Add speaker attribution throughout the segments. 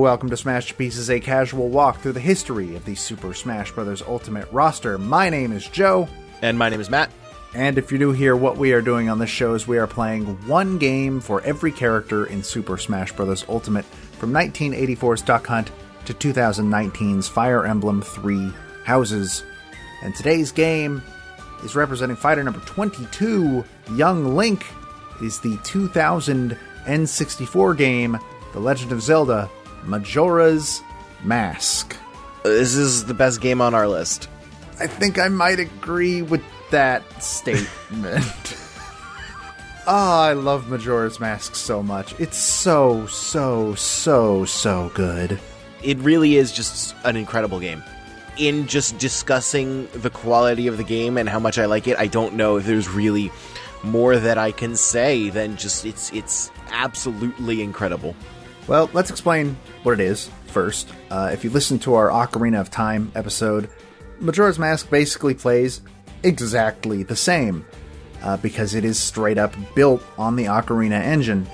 Speaker 1: welcome to Smashterpieces, a casual walk through the history of the Super Smash Bros. Ultimate roster. My name is Joe.
Speaker 2: And my name is Matt.
Speaker 1: And if you're new here, what we are doing on this show is we are playing one game for every character in Super Smash Bros. Ultimate from 1984's Duck Hunt to 2019's Fire Emblem Three Houses. And today's game is representing fighter number 22, Young Link. It is the 2000 N64 game, The Legend of Zelda, Majora's Mask.
Speaker 2: This is the best game on our list.
Speaker 1: I think I might agree with that statement. I love Majora's Mask so much. It's so good.
Speaker 2: It really is just an incredible game. In just discussing the quality of the game and how much I like it, I don't know if there's really more that I can say than just it's absolutely incredible.
Speaker 1: Well, let's explain what it is first. If you listen to our Ocarina of Time episode, Majora's Mask basically plays exactly the same, because it is straight up built on the Ocarina engine.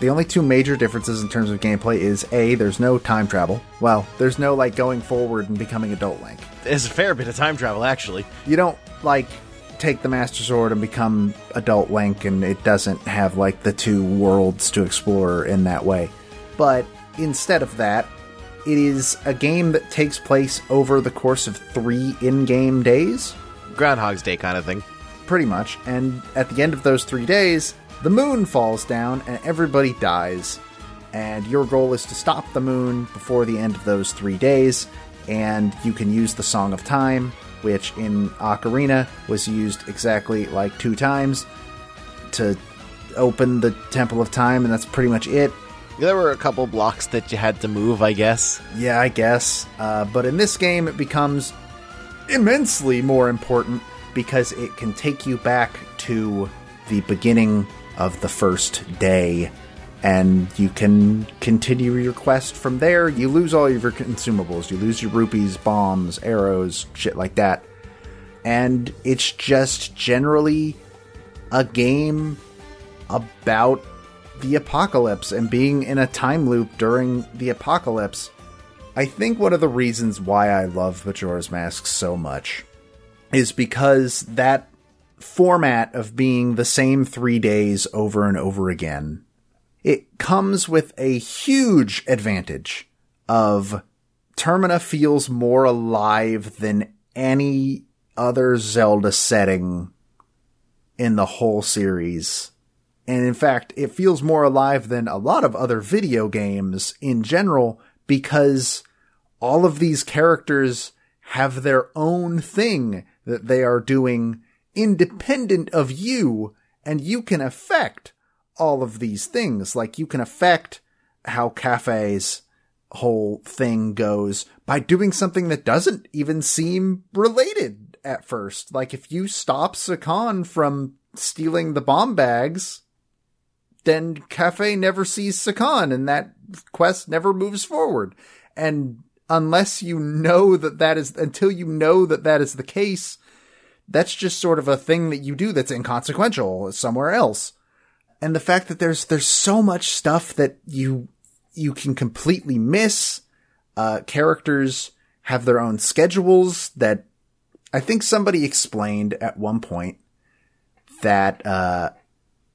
Speaker 1: The only two major differences in terms of gameplay is, A, there's no time travel. Well, there's no, going forward and becoming Adult Link.
Speaker 2: There's a fair bit of time travel, actually.
Speaker 1: You don't, take the Master Sword and become Adult Link, and it doesn't have, the two worlds to explore in that way. But instead of that, it is a game that takes place over the course of 3 in-game days.
Speaker 2: Groundhog's Day kind of thing.
Speaker 1: Pretty much. And at the end of those 3 days, the moon falls down and everybody dies. And your goal is to stop the moon before the end of those 3 days. And you can use the Song of Time, which in Ocarina was used exactly 2 times to open the Temple of Time, and that's pretty much it.
Speaker 2: There were a couple blocks that you had to move, I guess.
Speaker 1: Yeah, I guess. But in this game, it becomes immensely more important because it can take you back to the beginning of the first day, and you can continue your quest from there. You lose all of your consumables. You lose your rupees, bombs, arrows, shit like that. And it's just generally a game about the apocalypse and being in a time loop during the apocalypse. I think one of the reasons why I love Majora's Mask so much is because that format of being the same 3 days over and over again, it comes with a huge advantage of Termina feels more alive than any other Zelda setting in the whole series. And in fact, it feels more alive than a lot of other video games in general, because all of these characters have their own thing that they are doing independent of you, and you can affect all of these things. You can affect how Kafei's whole thing goes by doing something that doesn't even seem related at first. If you stop Sakan from stealing the bomb bags, then Kafei never sees Sakan, and that quest never moves forward. And until you know that is the case, that's just sort of a thing that you do that's inconsequential somewhere else. And the fact that there's so much stuff that you can completely miss. Characters have their own schedules that I think somebody explained at one point that,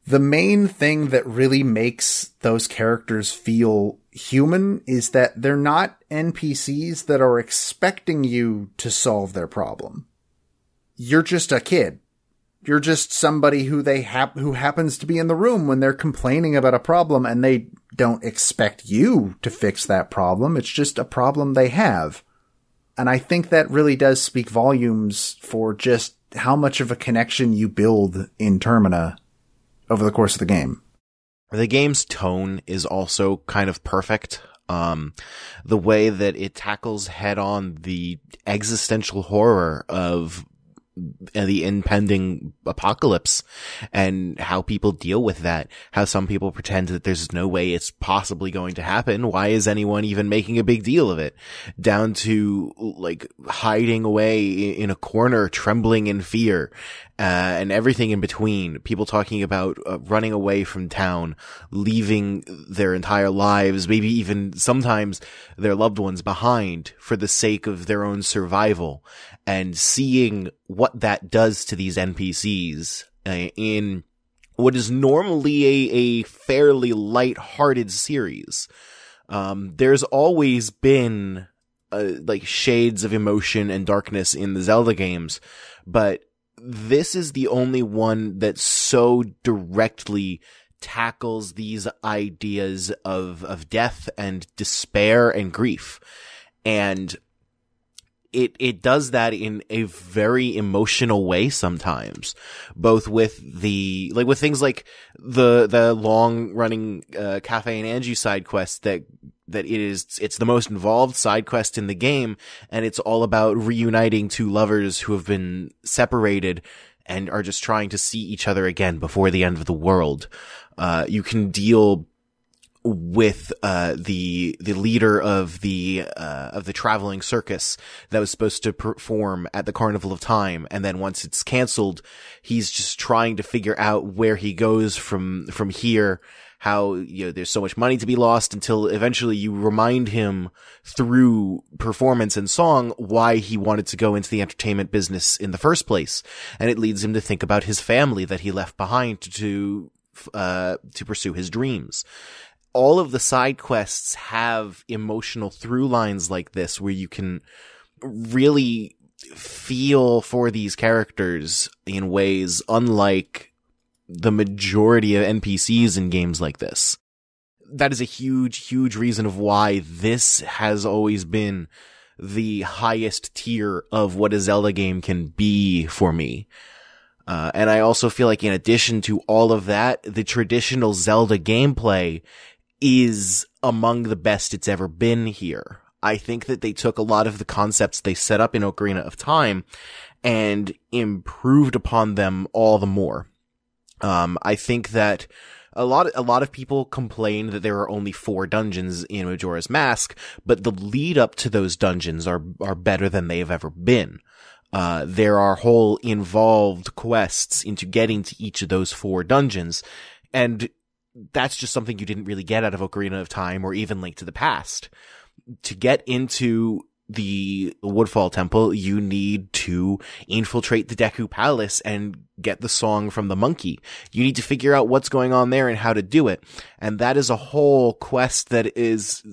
Speaker 1: the main thing that really makes those characters feel human is that they're not NPCs that are expecting you to solve their problem. You're just a kid. You're just somebody who who happens to be in the room when they're complaining about a problem, and they don't expect you to fix that problem. It's just a problem they have. And I think that really does speak volumes for just how much of a connection you build in Termina over the course of the game.
Speaker 2: The game's tone is also kind of perfect. The way that it tackles head on the existential horror of the impending apocalypse and how people deal with that. How some people pretend that there's no way it's possibly going to happen. Why is anyone even making a big deal of it? Down to hiding away in a corner, trembling in fear, and everything in between. People talking about running away from town, leaving their entire lives, maybe even sometimes their loved ones behind for the sake of their own survival, and seeing what that does to these NPCs in what is normally a fairly light-hearted series. There's always been like shades of emotion and darkness in the Zelda games, but this is the only one that so directly tackles these ideas of death and despair and grief. And it does that in a very emotional way sometimes, both with with things like the long running Cafe and Angie side quest that it's the most involved side quest in the game, and it's all about reuniting two lovers who have been separated and are just trying to see each other again before the end of the world. You can deal with the leader of the traveling circus that was supposed to perform at the Carnival of Time, and then once it's canceled, he's just trying to figure out where he goes from here, how, there's so much money to be lost, until eventually you remind him through performance and song why he wanted to go into the entertainment business in the first place, and it leads him to think about his family that he left behind to pursue his dreams. All of the side quests have emotional through lines like this, where you can really feel for these characters in ways unlike the majority of NPCs in games like this. That is a huge, huge reason of why this has always been the highest tier of what a Zelda game can be for me. And I also feel like in addition to all of that, the traditional Zelda gameplay is among the best it's ever been here. I think that they took a lot of the concepts they set up in Ocarina of Time and improved upon them all the more. I think that a lot of people complain that there are only 4 dungeons in Majora's Mask, but the lead up to those dungeons are better than they have ever been. There are whole involved quests into getting to each of those 4 dungeons, and that's just something you didn't really get out of Ocarina of Time or even Link to the Past. To get into the Woodfall Temple, you need to infiltrate the Deku Palace and get the song from the monkey. You need to figure out what's going on there and how to do it. And that is a whole quest that is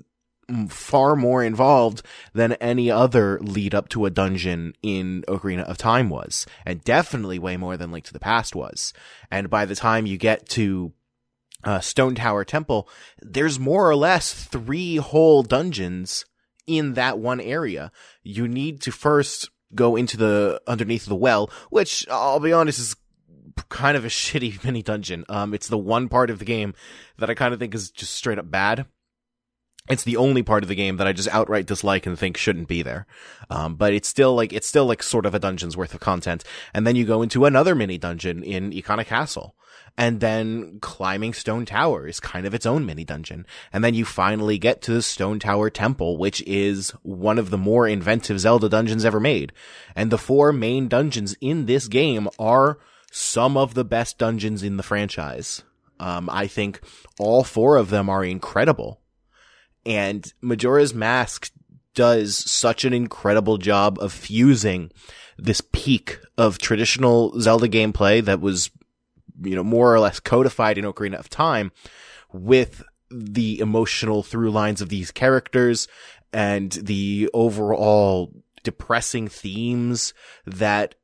Speaker 2: far more involved than any other lead up to a dungeon in Ocarina of Time was. And definitely way more than Link to the Past was. And by the time you get to Stone Tower Temple, there's more or less 3 whole dungeons in that one area. You need to first go into the underneath the well, which I'll be honest is kind of a shitty mini dungeon. It's the one part of the game that I kind of think is just straight up bad. It's the only part of the game that I just outright dislike and think shouldn't be there. But it's still like sort of a dungeon's worth of content. And then you go into another mini dungeon in Ikana Castle. And then climbing Stone Tower is kind of its own mini dungeon. And then you finally get to the Stone Tower Temple, which is one of the more inventive Zelda dungeons ever made. And the 4 main dungeons in this game are some of the best dungeons in the franchise. I think all 4 of them are incredible. And Majora's Mask does such an incredible job of fusing this peak of traditional Zelda gameplay that was, more or less codified in Ocarina of Time with the emotional through lines of these characters and the overall depressing themes that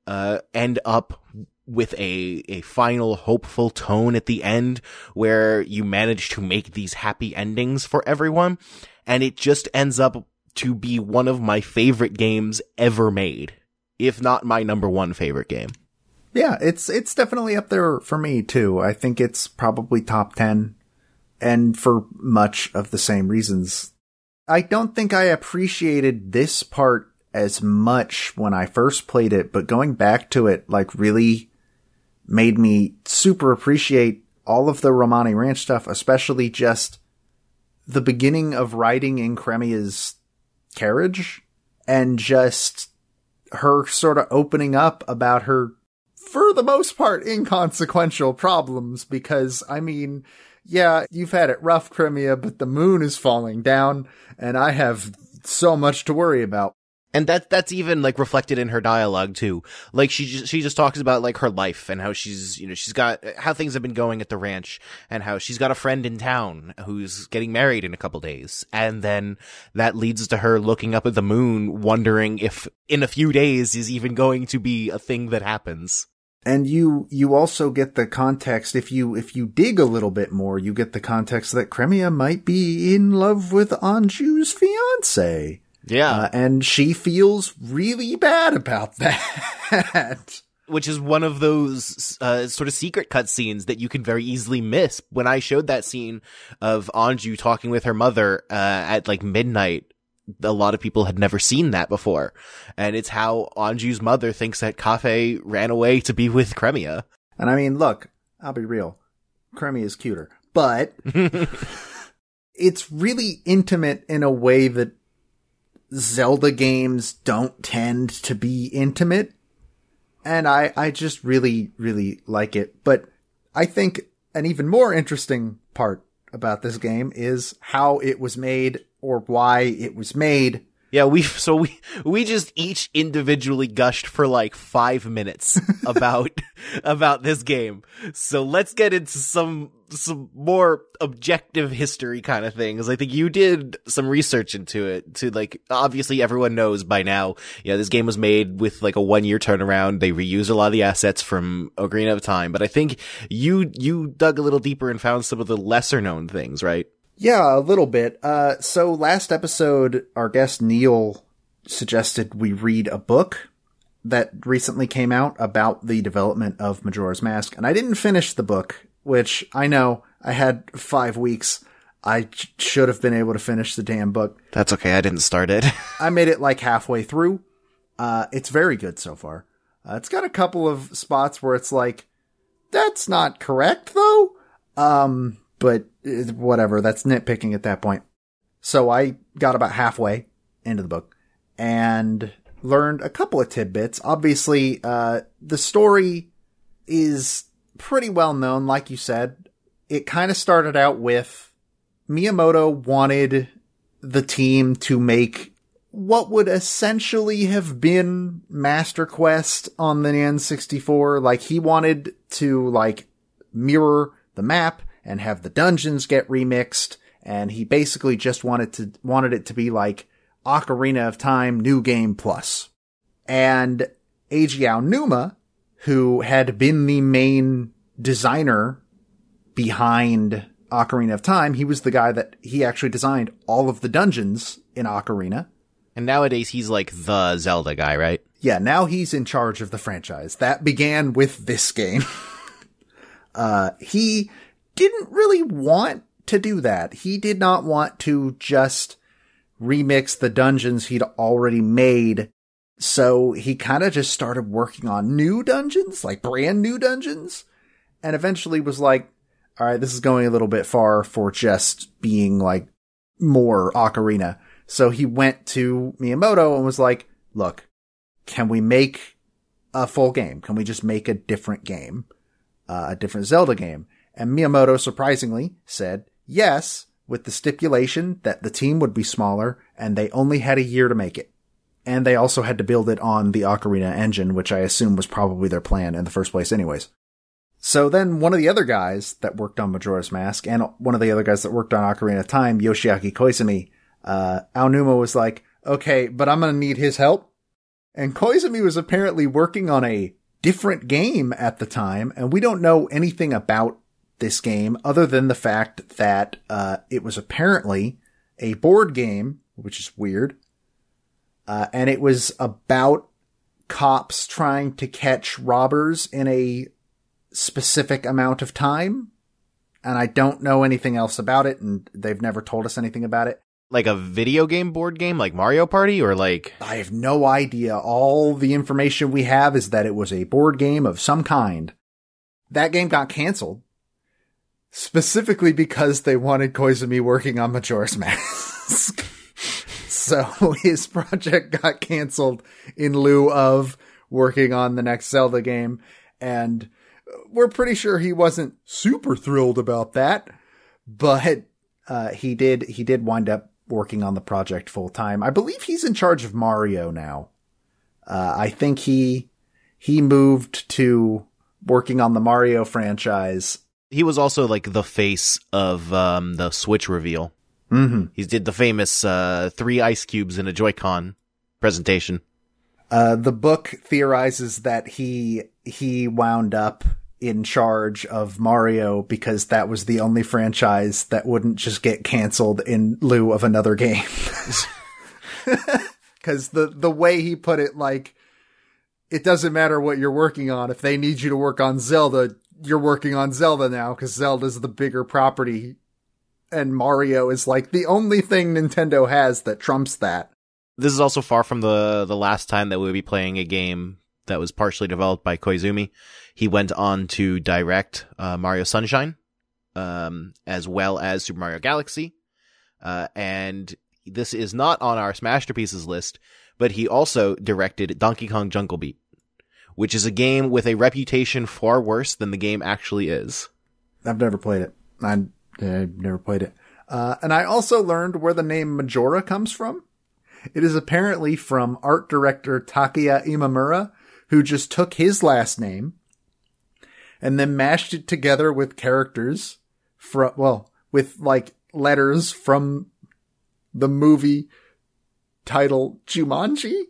Speaker 2: end up with a final hopeful tone at the end where you manage to make these happy endings for everyone. And it just ends up to be one of my favorite games ever made, if not my number 1 favorite game.
Speaker 1: Yeah, it's definitely up there for me too. I think it's probably top 10, and for much of the same reasons. I don't think I appreciated this part as much when I first played it, but going back to it really made me super appreciate all of the Romani Ranch stuff, especially just the beginning of riding in Cremia's carriage and just her sort of opening up about her for the most part, inconsequential problems because, I mean, yeah, you've had it rough, Crimea, but the moon is falling down, and I have so much to worry about.
Speaker 2: And that's even like reflected in her dialogue too. Like she just talks about like her life and how she's got how things have been going at the ranch and how she's got a friend in town who's getting married in a couple days. And then that leads to her looking up at the moon, wondering if in a few days is even going to be a thing that happens.
Speaker 1: And you also get the context, if you dig a little bit more, you get the context that Crimea might be in love with Anju's fiancé.
Speaker 2: Yeah.
Speaker 1: And she feels really bad about that.
Speaker 2: Which is one of those sort of secret cutscenes that you can very easily miss. When I showed that scene of Anju talking with her mother at like midnight, a lot of people had never seen that before. And it's how Anju's mother thinks that Kafe ran away to be with Crimea.
Speaker 1: And I mean, look, I'll be real. Crimea is cuter. But it's really intimate in a way that Zelda games don't tend to be intimate. And I just really, really like it. But I think an even more interesting part about this game is how it was made or why it was made.
Speaker 2: Yeah, we just each individually gushed for like 5 minutes about this game. So let's get into some more objective history kind of things. I think you did some research into it to like, obviously everyone knows by now, this game was made with like a 1-year turnaround. They reused a lot of the assets from Ocarina of Time, but I think you dug a little deeper and found some of the lesser known things, right?
Speaker 1: Yeah, a little bit. So last episode, our guest Neil suggested we read a book that recently came out about the development of Majora's Mask. And I didn't finish the book, which I know I had 5 weeks. I should have been able to finish the damn book.
Speaker 2: That's okay. I didn't start it.
Speaker 1: I made it like halfway through. It's very good so far. It's got a couple of spots where it's like, that's not correct though. But whatever, that's nitpicking at that point. So I got about halfway into the book and learned a couple of tidbits. Obviously, the story is pretty well known, like you said. It kind of started out with Miyamoto wanted the team to make what would essentially have been Master Quest on the N64. Like, he wanted to, like, mirror the map and have the dungeons get remixed, and he basically just wanted it to be like Ocarina of Time New Game Plus. And Eiji Aonuma, who had been the main designer behind Ocarina of Time, he was the guy that he actually designed all of the dungeons in Ocarina.
Speaker 2: And nowadays he's like the Zelda guy, right?
Speaker 1: Yeah, now he's in charge of the franchise. That began with this game. He didn't really want to do that. He did not want to just remix the dungeons he'd already made. So he kind of just started working on new dungeons, like brand new dungeons, and eventually was like, all right, this is going a little bit far for just being like more Ocarina. So he went to Miyamoto and was like, look, can we make a full game? Can we just make a different game? A different Zelda game? And Miyamoto surprisingly said yes, with the stipulation that the team would be smaller and they only had a year to make it. And they also had to build it on the Ocarina engine, which I assume was probably their plan in the first place anyways. So then one of the other guys that worked on Majora's Mask and one of the other guys that worked on Ocarina of Time, Yoshiaki Koizumi, Aonuma was like, okay, but I'm going to need his help. And Koizumi was apparently working on a different game at the time, and we don't know anything about this game other than the fact that it was apparently a board game, which is weird. And it was about cops trying to catch robbers in a specific amount of time. And I don't know anything else about it, and they've never told us anything about it.
Speaker 2: Like a video game board game, like Mario Party, or like...
Speaker 1: I have no idea. All the information we have is that it was a board game of some kind. That game got canceled. Specifically because they wanted Koizumi working on Majora's Mask. So his project got canceled in lieu of working on the next Zelda game. And we're pretty sure he wasn't super thrilled about that, but he did wind up working on the project full time. I believe he's in charge of Mario now. I think he moved to working on the Mario franchise.
Speaker 2: He was also like the face of the Switch reveal.
Speaker 1: Mm-hmm.
Speaker 2: He did the famous 3 ice cubes in a Joy-Con presentation.
Speaker 1: The book theorizes that he wound up in charge of Mario because that was the only franchise that wouldn't just get canceled in lieu of another game. Because the way he put it, like, it doesn't matter what you're working on. If they need you to work on Zelda, you're working on Zelda now because Zelda's the bigger property. And Mario is like the only thing Nintendo has that trumps that.
Speaker 2: This is also far from the last time that we'll be playing a game that was partially developed by Koizumi. He went on to direct Mario Sunshine, as well as Super Mario Galaxy. And this is not on our Smashterpieces list, but he also directed Donkey Kong Jungle Beat, which is a game with a reputation far worse than the game actually is.
Speaker 1: I've never played it. I've never played it. And I also learned where the name Majora comes from. It is apparently from art director Takuya Imamura, who just took his last name and then mashed it together with characters with like letters from the movie title Jumanji.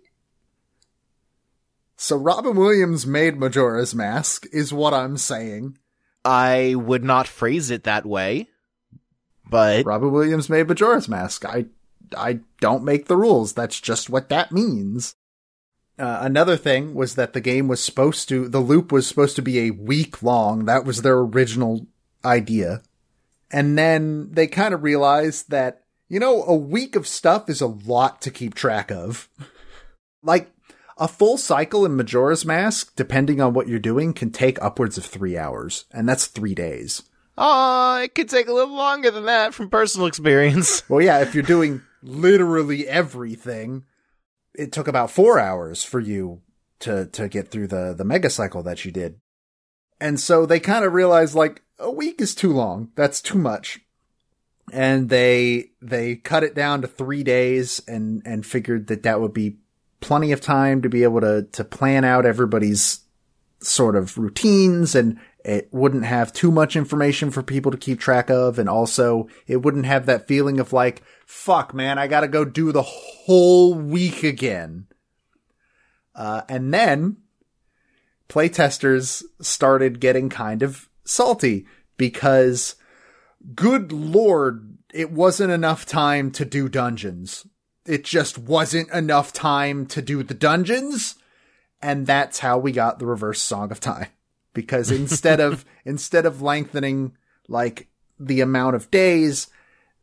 Speaker 1: So Robin Williams made Majora's Mask, is what I'm saying.
Speaker 2: I would not phrase it that way, but
Speaker 1: Robin Williams made Majora's Mask. I don't make the rules. That's just what that means. Another thing was that the loop was supposed to be a week long. That was their original idea. And then they kind of realized that, a week of stuff is a lot to keep track of. Like, a full cycle in Majora's Mask, depending on what you're doing, can take upwards of 3 hours. And that's 3 days.
Speaker 2: it could take a little longer than that from personal experience.
Speaker 1: Well, yeah, if you're doing literally everything, it took about 4 hours for you to get through the mega cycle that you did. And so they kind of realized, like, a week is too long. That's too much. And they cut it down to 3 days and figured that would be plenty of time to be able to plan out everybody's sort of routines, and it wouldn't have too much information for people to keep track of. And also it wouldn't have that feeling of like, fuck, man, I gotta go do the whole week again. And then playtesters started getting kind of salty because, good lord, it wasn't enough time to do dungeons. It just wasn't enough time to do the dungeons. And that's how we got the reverse Song of Time. Because instead of lengthening like the amount of days,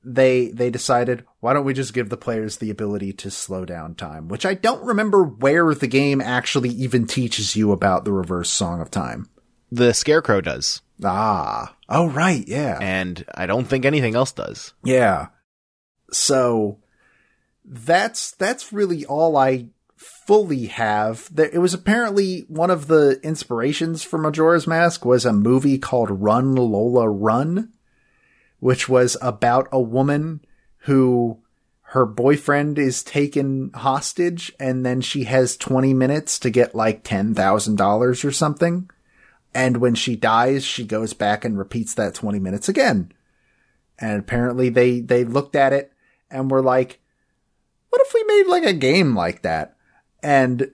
Speaker 1: they decided, why don't we just give the players the ability to slow down time? Which I don't remember where the game actually even teaches you about the reverse Song of Time.
Speaker 2: The Scarecrow does.
Speaker 1: Ah. Oh, right. Yeah.
Speaker 2: And I don't think anything else does.
Speaker 1: Yeah. So that's really all I fully have. It was apparently one of the inspirations for Majora's Mask was a movie called Run Lola Run, which was about a woman who her boyfriend is taken hostage, and then she has 20 minutes to get like $10,000 or something. And when she dies, she goes back and repeats that 20 minutes again. And apparently they looked at it and were like, what if we made like a game like that? And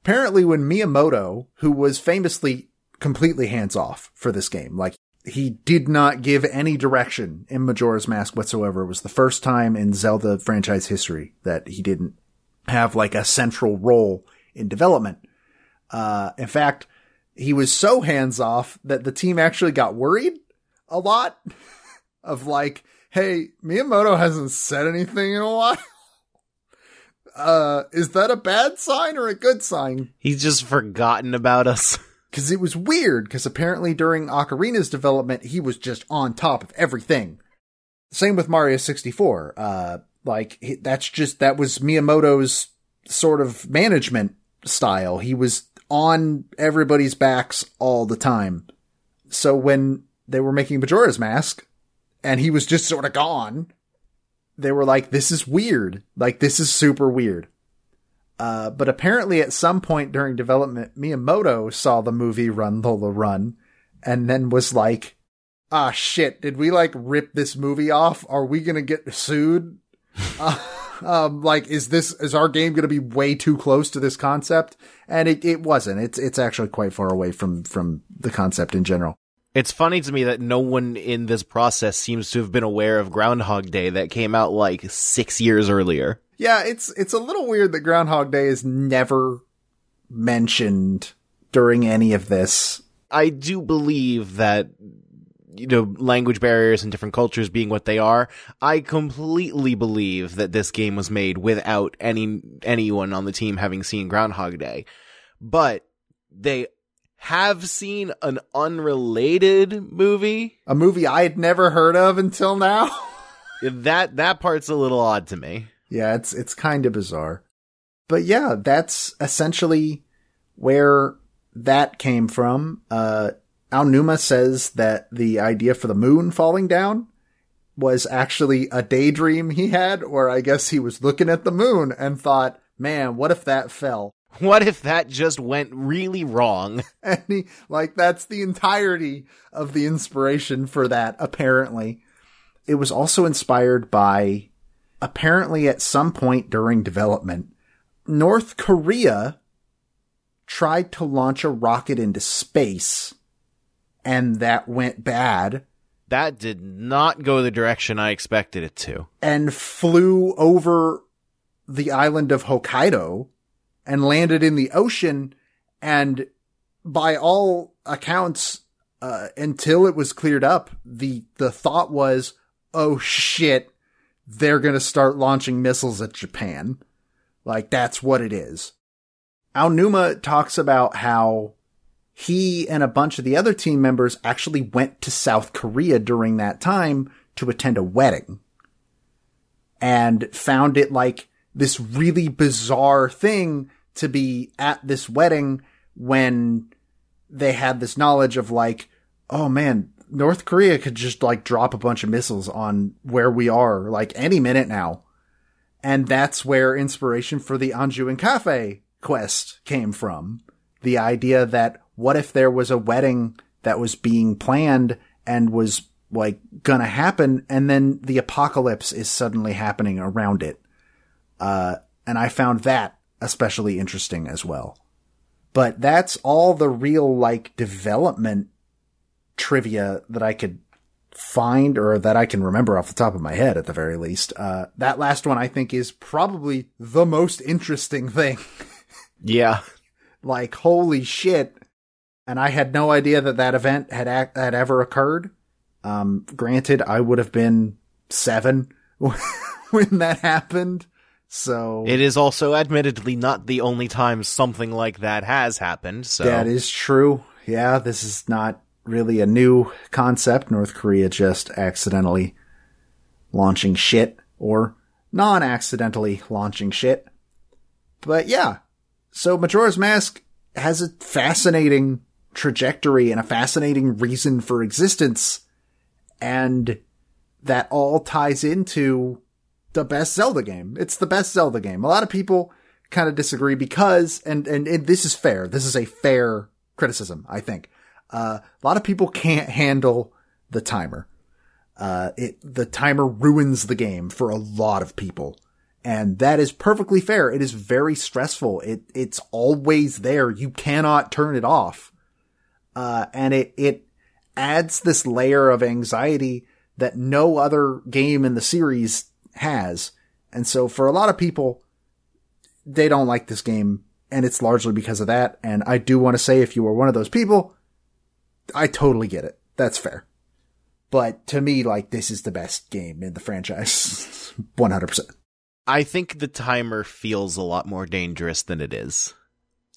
Speaker 1: apparently when Miyamoto, who was famously completely hands off for this game, like he did not give any direction in Majora's Mask whatsoever. It was the first time in Zelda franchise history that he didn't have like a central role in development. In fact, he was so hands off that the team actually got worried a lot of like, hey, Miyamoto hasn't said anything in a while. Is that a bad sign or a good sign?
Speaker 2: He's just forgotten about us.
Speaker 1: Because it was weird, because apparently during Ocarina's development, he was just on top of everything. Same with Mario 64. That was Miyamoto's sort of management style. He was on everybody's backs all the time. So when they were making Majora's Mask and he was just sort of gone, they were like, this is weird. Like, this is super weird. But apparently at some point during development, Miyamoto saw the movie Run Lola Run and then was like, ah, shit, did we like rip this movie off? Are we going to get sued? Like, is our game going to be way too close to this concept? And it wasn't. It's actually quite far away from the concept in general.
Speaker 2: It's funny to me that no one in this process seems to have been aware of Groundhog Day that came out like 6 years earlier.
Speaker 1: Yeah, it's a little weird that Groundhog Day is never mentioned during any of this.
Speaker 2: I do believe that, you know, language barriers and different cultures being what they are, I completely believe that this game was made without anyone on the team having seen Groundhog Day. But they have seen an unrelated movie.
Speaker 1: A movie I had never heard of until now.
Speaker 2: That part's a little odd to me.
Speaker 1: Yeah, it's kind of bizarre. But yeah, that's essentially where that came from. Aonuma says that the idea for the moon falling down was actually a daydream he had, or I guess he was looking at the moon and thought, man, what if that fell?
Speaker 2: What if that just went really wrong?
Speaker 1: And that's the entirety of the inspiration for that, apparently. It was also inspired by, apparently at some point during development, North Korea tried to launch a rocket into space, and that went bad.
Speaker 2: That did not go the direction I expected it to.
Speaker 1: And flew over the island of Hokkaido and landed in the ocean. And by all accounts, until it was cleared up, the thought was, oh shit, they're going to start launching missiles at Japan. Like, that's what it is. Aonuma talks about how he and a bunch of the other team members actually went to South Korea during that time to attend a wedding and found it like this really bizarre thing to be at this wedding when they had this knowledge of like, oh man, North Korea could just like drop a bunch of missiles on where we are like any minute now. And that's where inspiration for the Anju and Cafe quest came from. The idea that what if there was a wedding that was being planned and was like gonna happen, and then the apocalypse is suddenly happening around it. And I found that especially interesting as well. But that's all the real like development trivia that I could find, or that I can remember off the top of my head at the very least. That last one I think is probably the most interesting thing.
Speaker 2: Yeah.
Speaker 1: Like, holy shit. And I had no idea that event had ever occurred. Granted, I would have been 7 when that happened. So
Speaker 2: it is also admittedly not the only time something like that has happened. So
Speaker 1: that is true. Yeah, this is not really a new concept. North Korea just accidentally launching shit, or non-accidentally launching shit. But yeah, so Majora's Mask has a fascinating trajectory and a fascinating reason for existence. And that all ties into the best Zelda game. It's the best Zelda game. A lot of people kind of disagree because, and this is fair. This is a fair criticism, I think. A lot of people can't handle the timer. The timer ruins the game for a lot of people. And that is perfectly fair. It is very stressful. It's always there. You cannot turn it off. And it adds this layer of anxiety that no other game in the series has. And so for a lot of people, they don't like this game, and it's largely because of that. And I do want to say, if you were one of those people, I totally get it. That's fair. But to me, like, this is the best game in the franchise. 100%.
Speaker 2: I think the timer feels a lot more dangerous than it is.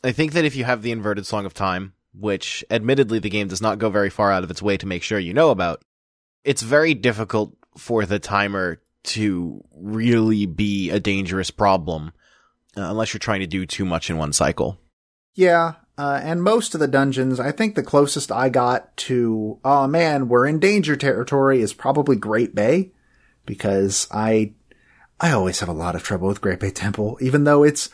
Speaker 2: I think that if you have the inverted Song of Time, which admittedly the game does not go very far out of its way to make sure you know about, it's very difficult for the timer to really be a dangerous problem unless you're trying to do too much in one cycle.
Speaker 1: Yeah, And most of the dungeons, I think the closest I got to, oh man, we're in danger territory, is probably Great Bay, because I always have a lot of trouble with Great Bay Temple, even though it's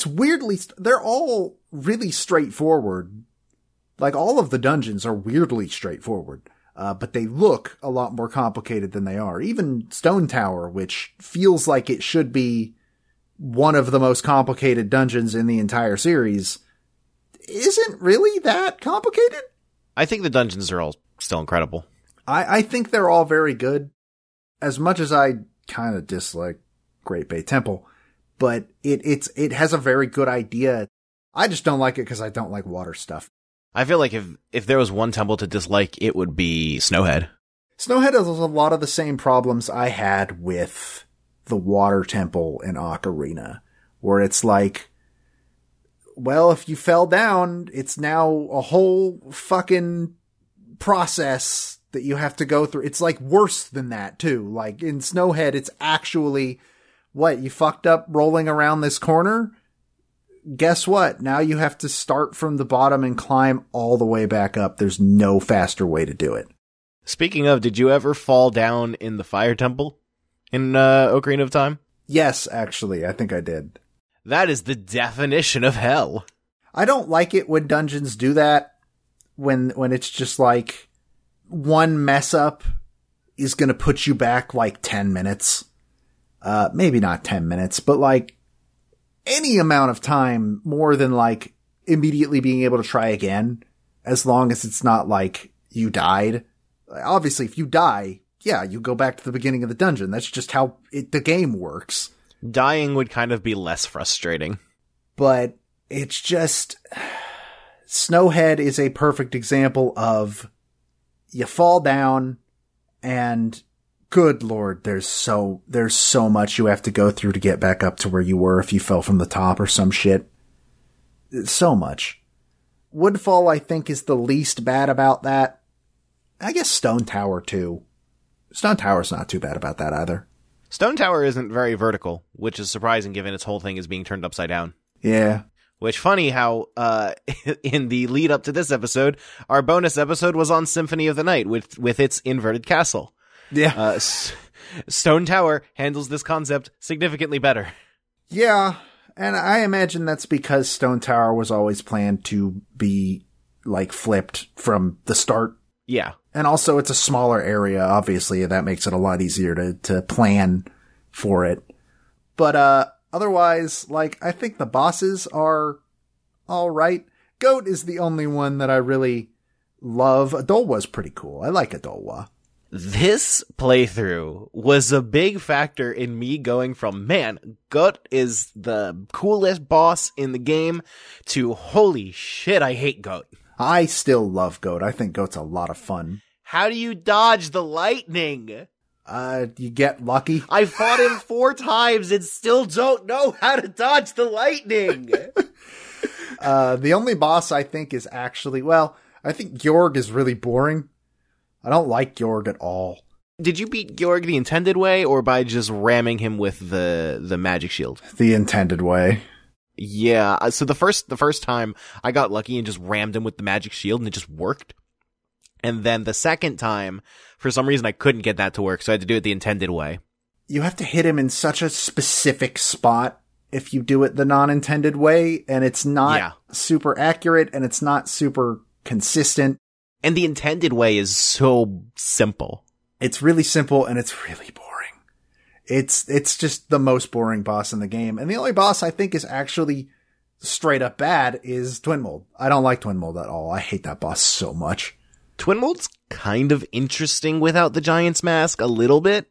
Speaker 1: weirdly, they're all really straightforward. Like, all of the dungeons are weirdly straightforward, but they look a lot more complicated than they are. Even Stone Tower, which feels like it should be one of the most complicated dungeons in the entire series, isn't really that complicated.
Speaker 2: I think the dungeons are all still incredible.
Speaker 1: I think they're all very good, as much as I kind of dislike Great Bay Temple, but it has a very good idea. I just don't like it because I don't like water stuff.
Speaker 2: I feel like if there was one temple to dislike, it would be Snowhead.
Speaker 1: Snowhead has a lot of the same problems I had with the water temple in Ocarina, where it's like, well, if you fell down, it's now a whole fucking process that you have to go through. It's like worse than that too. Like in Snowhead, it's actually, what, you fucked up rolling around this corner? Guess what? Now you have to start from the bottom and climb all the way back up. There's no faster way to do it.
Speaker 2: Speaking of, did you ever fall down in the fire temple in Ocarina of Time?
Speaker 1: Yes, actually, I think I did.
Speaker 2: That is the definition of hell.
Speaker 1: I don't like it when dungeons do that, when it's just like one mess up is going to put you back like 10 minutes. Maybe not 10 minutes, but like any amount of time more than like immediately being able to try again, as long as it's not like you died. Obviously, if you die, yeah, you go back to the beginning of the dungeon. That's just how the game works.
Speaker 2: Dying would kind of be less frustrating.
Speaker 1: But it's just, Snowhead is a perfect example of, you fall down and good Lord, there's so much you have to go through to get back up to where you were if you fell from the top or some shit. So much. Woodfall, I think, is the least bad about that. I guess Stone Tower too. Stone Tower's not too bad about that either.
Speaker 2: Stone Tower isn't very vertical, which is surprising given its whole thing is being turned upside down.
Speaker 1: Yeah.
Speaker 2: Which, funny how, in the lead up to this episode, our bonus episode was on Symphony of the Night with its inverted castle.
Speaker 1: Yeah.
Speaker 2: Stone Tower handles this concept significantly better.
Speaker 1: Yeah. And I imagine that's because Stone Tower was always planned to be, like, flipped from the start.
Speaker 2: Yeah.
Speaker 1: And also it's a smaller area, obviously. That makes it a lot easier to plan for it. But, otherwise, like, I think the bosses are alright. Goat is the only one that I really love. Adolwa's pretty cool. I like Adolwa.
Speaker 2: This playthrough was a big factor in me going from, man, Goat is the coolest boss in the game, to holy shit, I hate Goat.
Speaker 1: I still love Goat. I think Goat's a lot of fun.
Speaker 2: How do you dodge the lightning?
Speaker 1: You get lucky.
Speaker 2: I fought him 4 times and still don't know how to dodge the lightning.
Speaker 1: The only boss I think is actually, well, I think Georg is really boring. I don't like Georg at all.
Speaker 2: Did you beat Georg the intended way or by just ramming him with the magic shield?
Speaker 1: The intended way.
Speaker 2: Yeah, so the first time I got lucky and just rammed him with the magic shield and it just worked. And then the second time, for some reason I couldn't get that to work, so I had to do it the intended way.
Speaker 1: You have to hit him in such a specific spot if you do it the non-intended way, and it's not super accurate and it's not super consistent.
Speaker 2: And the intended way is so simple.
Speaker 1: It's really simple and it's really boring. It's just the most boring boss in the game. And the only boss I think is actually straight up bad is Twin Mold. I don't like Twin Mold at all. I hate that boss so much.
Speaker 2: Twin Mold's kind of interesting without the Giant's Mask a little bit,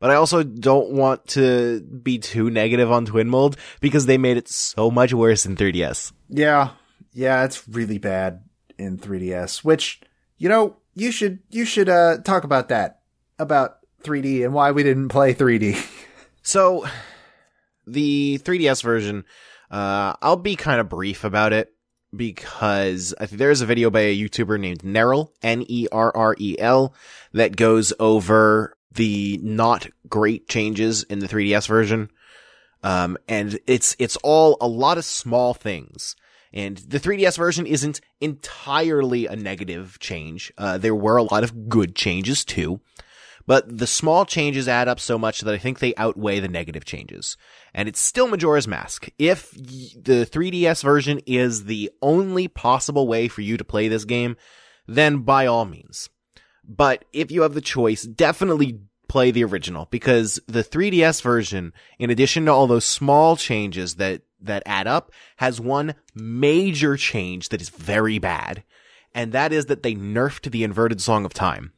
Speaker 2: but I also don't want to be too negative on Twin Mold because they made it so much worse in 3DS.
Speaker 1: Yeah, it's really bad in 3DS, which, you know, you should talk about that, about 3D and why we didn't play 3D.
Speaker 2: So, the 3DS version, I'll be kind of brief about it because I think there's a video by a YouTuber named Nerrel, Nerrel, that goes over the not great changes in the 3DS version. And it's all a lot of small things. And the 3DS version isn't entirely a negative change. There were a lot of good changes too. But the small changes add up so much that I think they outweigh the negative changes. And it's still Majora's Mask. If the 3DS version is the only possible way for you to play this game, then by all means. But if you have the choice, definitely play the original, because the 3DS version, in addition to all those small changes that add up, has one major change that is very bad. And that is that they nerfed the inverted Song of Time.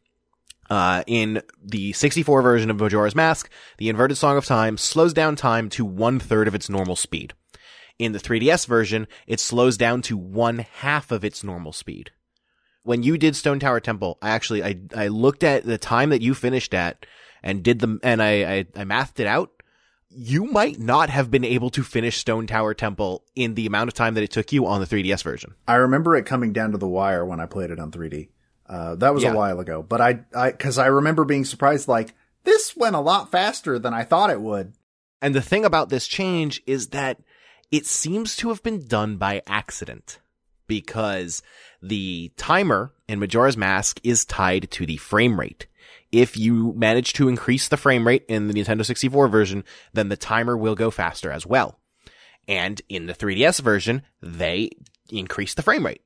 Speaker 2: In the 64 version of Majora's Mask, the inverted Song of Time slows down time to 1/3 of its normal speed. In the 3DS version, it slows down to 1/2 of its normal speed. When you did Stone Tower Temple, I looked at the time that you finished at and I mathed it out. You might not have been able to finish Stone Tower Temple in the amount of time that it took you on the 3DS version.
Speaker 1: I remember it coming down to the wire when I played it on 3D. That was a while ago, but cause I remember being surprised, like, this went a lot faster than I thought it would.
Speaker 2: And the thing about this change is that it seems to have been done by accident, because the timer in Majora's Mask is tied to the frame rate. If you manage to increase the frame rate in the Nintendo 64 version, then the timer will go faster as well. And in the 3DS version, they increase the frame rate.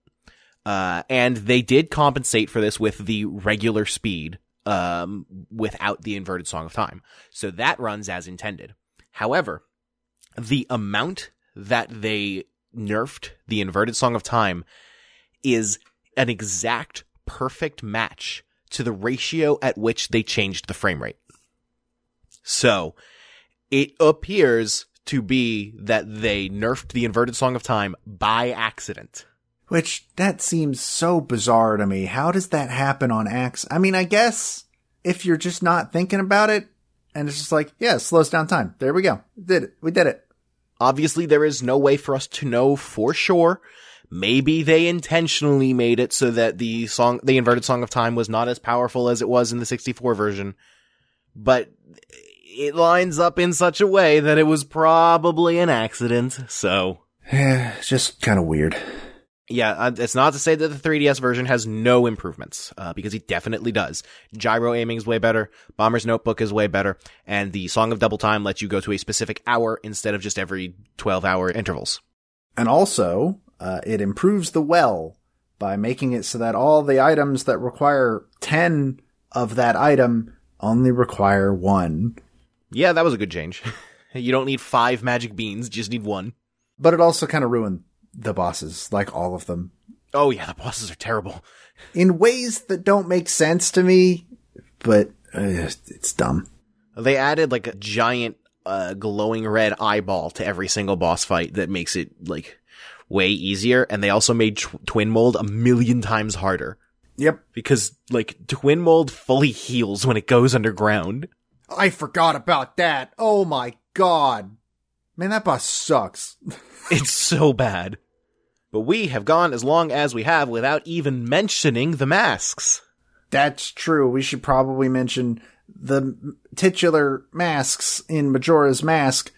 Speaker 2: And they did compensate for this with the regular speed, without the inverted Song of Time. So that runs as intended. However, the amount that they nerfed the inverted Song of Time is an exact perfect match to the ratio at which they changed the frame rate. So it appears to be that they nerfed the inverted Song of Time by accident.
Speaker 1: Which, that seems so bizarre to me. How does that happen on accident? I mean, I guess if you're just not thinking about it, and it's just like, yeah, it slows down time. There we go. We did it.
Speaker 2: Obviously, there is no way for us to know for sure. Maybe they intentionally made it so that the inverted Song of Time was not as powerful as it was in the 64 version. But it lines up in such a way that it was probably an accident, so.
Speaker 1: It's just kind of weird.
Speaker 2: Yeah, it's not to say that the 3DS version has no improvements, because it definitely does. Gyro aiming is way better, Bomber's Notebook is way better, and the Song of Double Time lets you go to a specific hour instead of just every 12-hour intervals.
Speaker 1: And also, it improves the well by making it so that all the items that require 10 of that item only require 1.
Speaker 2: Yeah, that was a good change. You don't need 5 magic beans, just need 1.
Speaker 1: But it also kind of ruined the bosses, like all of them.
Speaker 2: Oh yeah, the bosses are terrible.
Speaker 1: In ways that don't make sense to me, but it's dumb.
Speaker 2: They added like a giant glowing red eyeball to every single boss fight that makes it like way easier, and they also made Twin Mold 1,000,000 times harder.
Speaker 1: Yep.
Speaker 2: Because like Twin Mold fully heals when it goes underground.
Speaker 1: I forgot about that. Oh my god. Man, that boss sucks.
Speaker 2: It's so bad. But we have gone as long as we have without even mentioning the masks.
Speaker 1: That's true. We should probably mention the titular masks in Majora's Mask.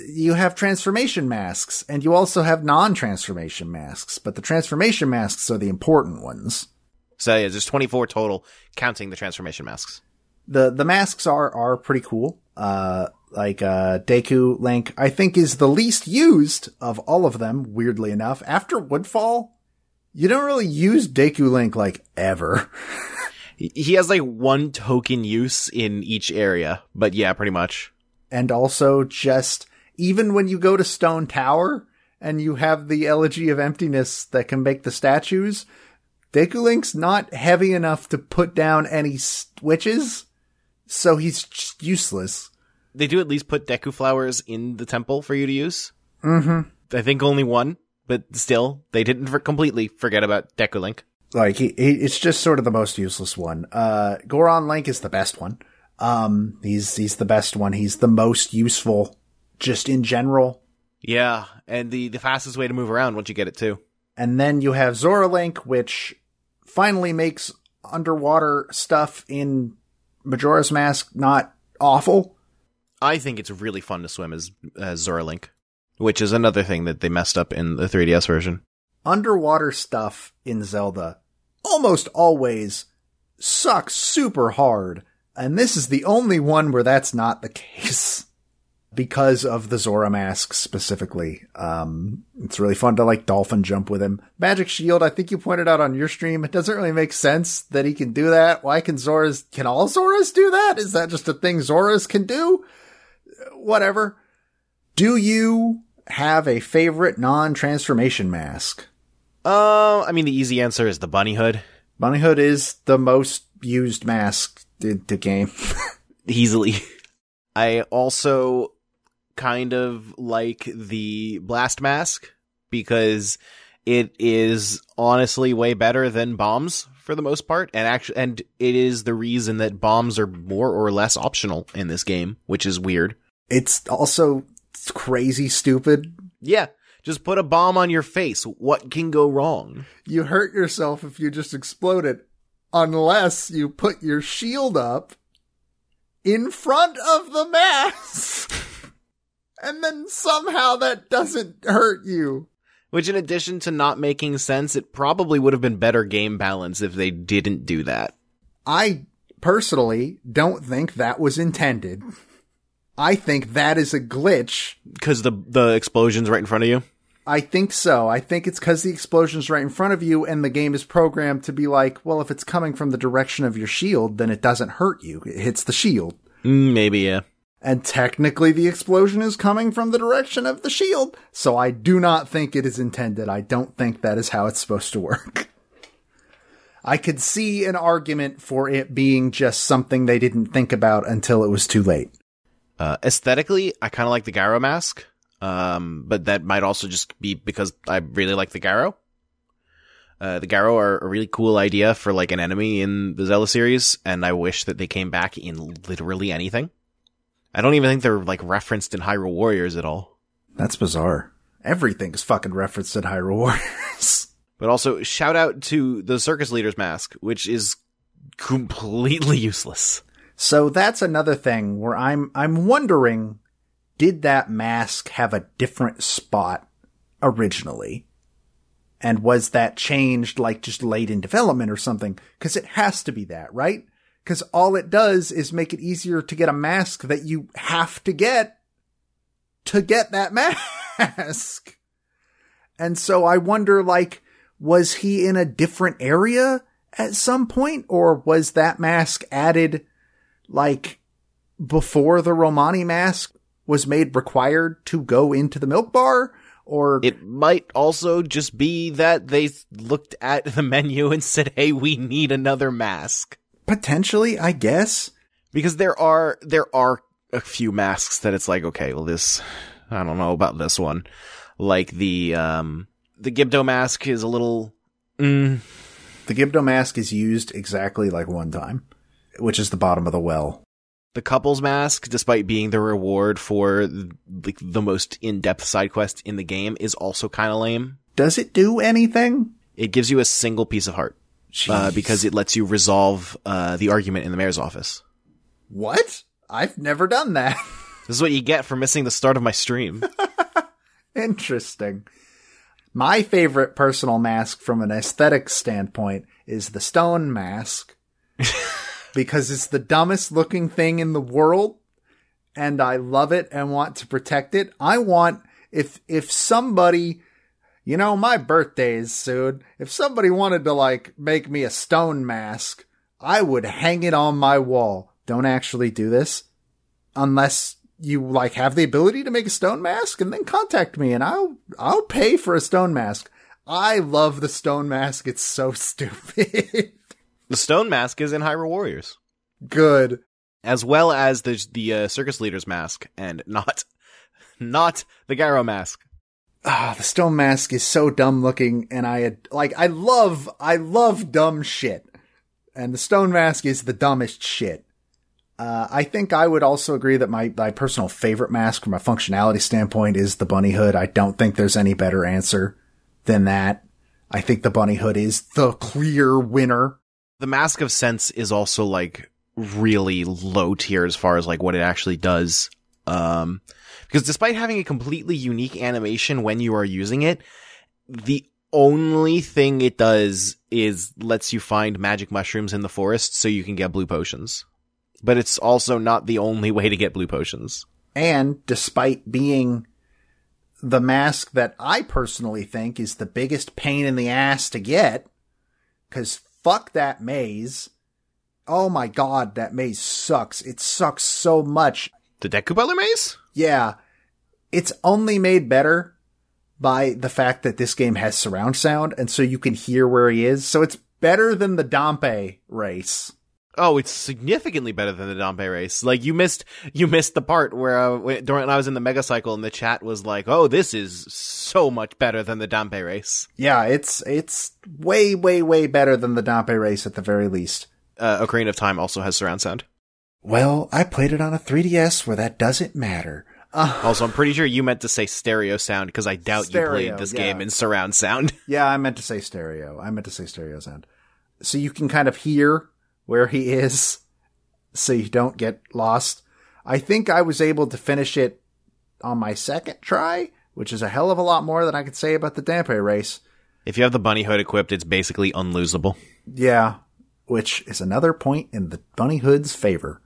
Speaker 1: You have transformation masks, and you also have non-transformation masks, but the transformation masks are the important ones.
Speaker 2: So yeah, there's 24 total, counting the transformation masks.
Speaker 1: The masks are pretty cool. Deku Link, I think, is the least used of all of them, weirdly enough. After Woodfall, you don't really use Deku Link, like, ever.
Speaker 2: He has, like, one token use in each area, but yeah, pretty much.
Speaker 1: And also, just, even when you go to Stone Tower, and you have the Elegy of Emptiness that can make the statues, Deku Link's not heavy enough to put down any switches, so he's just useless.
Speaker 2: They do at least put Deku flowers in the temple for you to use.
Speaker 1: Mm-hmm.
Speaker 2: I think only one, but still, they didn't completely forget about Deku Link.
Speaker 1: Like, it's just sort of the most useless one. Goron Link is the best one. He's the best one. He's the most useful, just in general.
Speaker 2: Yeah, and the fastest way to move around once you get it too.
Speaker 1: And then you have Zora Link, which finally makes underwater stuff in Majora's Mask not awful.
Speaker 2: I think it's really fun to swim as Zora Link. which is another thing that they messed up in the 3DS version.
Speaker 1: Underwater stuff in Zelda almost always sucks super hard, and this is the only one where that's not the case. Because of the Zora mask specifically. It's really fun to like dolphin jump with him. Magic Shield, I think you pointed out on your stream, it doesn't really make sense that he can do that. Why can all Zoras do that? Is that just a thing Zoras can do? Whatever. Do you have a favorite non-transformation mask?
Speaker 2: I mean, the easy answer is the bunny hood.
Speaker 1: Bunny hood is the most used mask in the game.
Speaker 2: Easily. I also kind of like the blast mask because it is honestly way better than bombs for the most part, and it is the reason that bombs are more or less optional in this game, which is weird.
Speaker 1: It's also crazy stupid.
Speaker 2: Yeah, just put a bomb on your face. What can go wrong?
Speaker 1: You hurt yourself if you just explode it, unless you put your shield up in front of the mask. And then somehow that doesn't hurt you.
Speaker 2: Which, in addition to not making sense, it probably would have been better game balance if they didn't do that.
Speaker 1: I personally don't think that was intended. I think that is a glitch.
Speaker 2: Because the explosion's right in front of you?
Speaker 1: I think so. I think it's because the explosion's right in front of you and the game is programmed to be like, well, if it's coming from the direction of your shield, then it doesn't hurt you. It hits the shield.
Speaker 2: Maybe, yeah.
Speaker 1: And technically the explosion is coming from the direction of the shield. So I do not think it is intended. I don't think that is how it's supposed to work. I could see an argument for it being just something they didn't think about until it was too late.
Speaker 2: Aesthetically, I kind of like the Gyro mask. But that might also just be because I really like the Gyro. The Gyro are a really cool idea for like an enemy in the Zelda series, and I wish that they came back in literally anything. I don't even think they're like referenced in Hyrule Warriors at all.
Speaker 1: That's bizarre. Everything's fucking referenced in Hyrule Warriors.
Speaker 2: But also, shout out to the Circus Leader's mask, which is completely useless.
Speaker 1: So that's another thing where I'm wondering, did that mask have a different spot originally? And was that changed like just late in development or something? Because it has to be that, right? Because all it does is make it easier to get a mask that you have to get that mask. And so I wonder, like, was he in a different area at some point? Or was that mask added, like, before the Romani mask was made required to go into the milk bar? Or
Speaker 2: it might also just be that they looked at the menu and said, hey, we need another mask.
Speaker 1: Potentially, I guess.
Speaker 2: Because there are a few masks that it's like, okay, well, this, I don't know about this one. Like the Gibdo mask is a little, The
Speaker 1: Gibdo mask is used exactly like one time, which is the bottom of the well.
Speaker 2: The couple's mask, despite being the reward for like the most in-depth side quest in the game, is also kind of lame.
Speaker 1: Does it do anything?
Speaker 2: It gives you a single piece of heart. Because it lets you resolve the argument in the mayor's office.
Speaker 1: What? I've never done that.
Speaker 2: This is what you get for missing the start of my stream.
Speaker 1: Interesting. My favorite personal mask from an aesthetic standpoint is the stone mask. Because it's the dumbest looking thing in the world. And I love it and want to protect it. I want, if somebody... You know, my birthday is soon. If somebody wanted to, like, make me a stone mask, I would hang it on my wall. Don't actually do this. Unless you, like, have the ability to make a stone mask, and then contact me, and I'll pay for a stone mask. I love the stone mask. It's so stupid.
Speaker 2: The stone mask is in Hyrule Warriors.
Speaker 1: Good.
Speaker 2: As well as the Circus Leader's mask, and not the Gyro mask.
Speaker 1: The stone mask is so dumb looking, and I love dumb shit. And the stone mask is the dumbest shit. I think I would also agree that my personal favorite mask from a functionality standpoint is the bunny hood. I don't think there's any better answer than that. I think the bunny hood is the clear winner.
Speaker 2: The Mask of Sense is also like really low tier as far as like what it actually does. Because Because despite having a completely unique animation when you are using it, the only thing it does is lets you find magic mushrooms in the forest so you can get blue potions. But it's also not the only way to get blue potions.
Speaker 1: And despite being the mask that I personally think is the biggest pain in the ass to get, because fuck that maze. Oh my god, that maze sucks. It sucks so much.
Speaker 2: The Deku Butler maze?
Speaker 1: Yeah. It's only made better by the fact that this game has surround sound, and so you can hear where he is. So it's better than the Dampe race.
Speaker 2: Oh, it's significantly better than the Dampe race. Like, you missed the part where, when I was in the Mega Cycle and the chat was like, oh, this is so much better than the Dampe race.
Speaker 1: Yeah, it's way, way, way better than the Dampe race at the very least.
Speaker 2: Ocarina of Time also has surround sound.
Speaker 1: Well, I played it on a 3DS where that doesn't matter.
Speaker 2: Also, I'm pretty sure you meant to say stereo sound because I doubt
Speaker 1: stereo,
Speaker 2: you played this game in surround sound.
Speaker 1: Yeah, I meant to say stereo. I meant to say stereo sound. So you can kind of hear where he is so you don't get lost. I think I was able to finish it on my second try, which is a hell of a lot more than I could say about the Dampe race.
Speaker 2: If you have the bunny hood equipped, it's basically unlosable.
Speaker 1: Yeah, which is another point in the bunny hood's favor.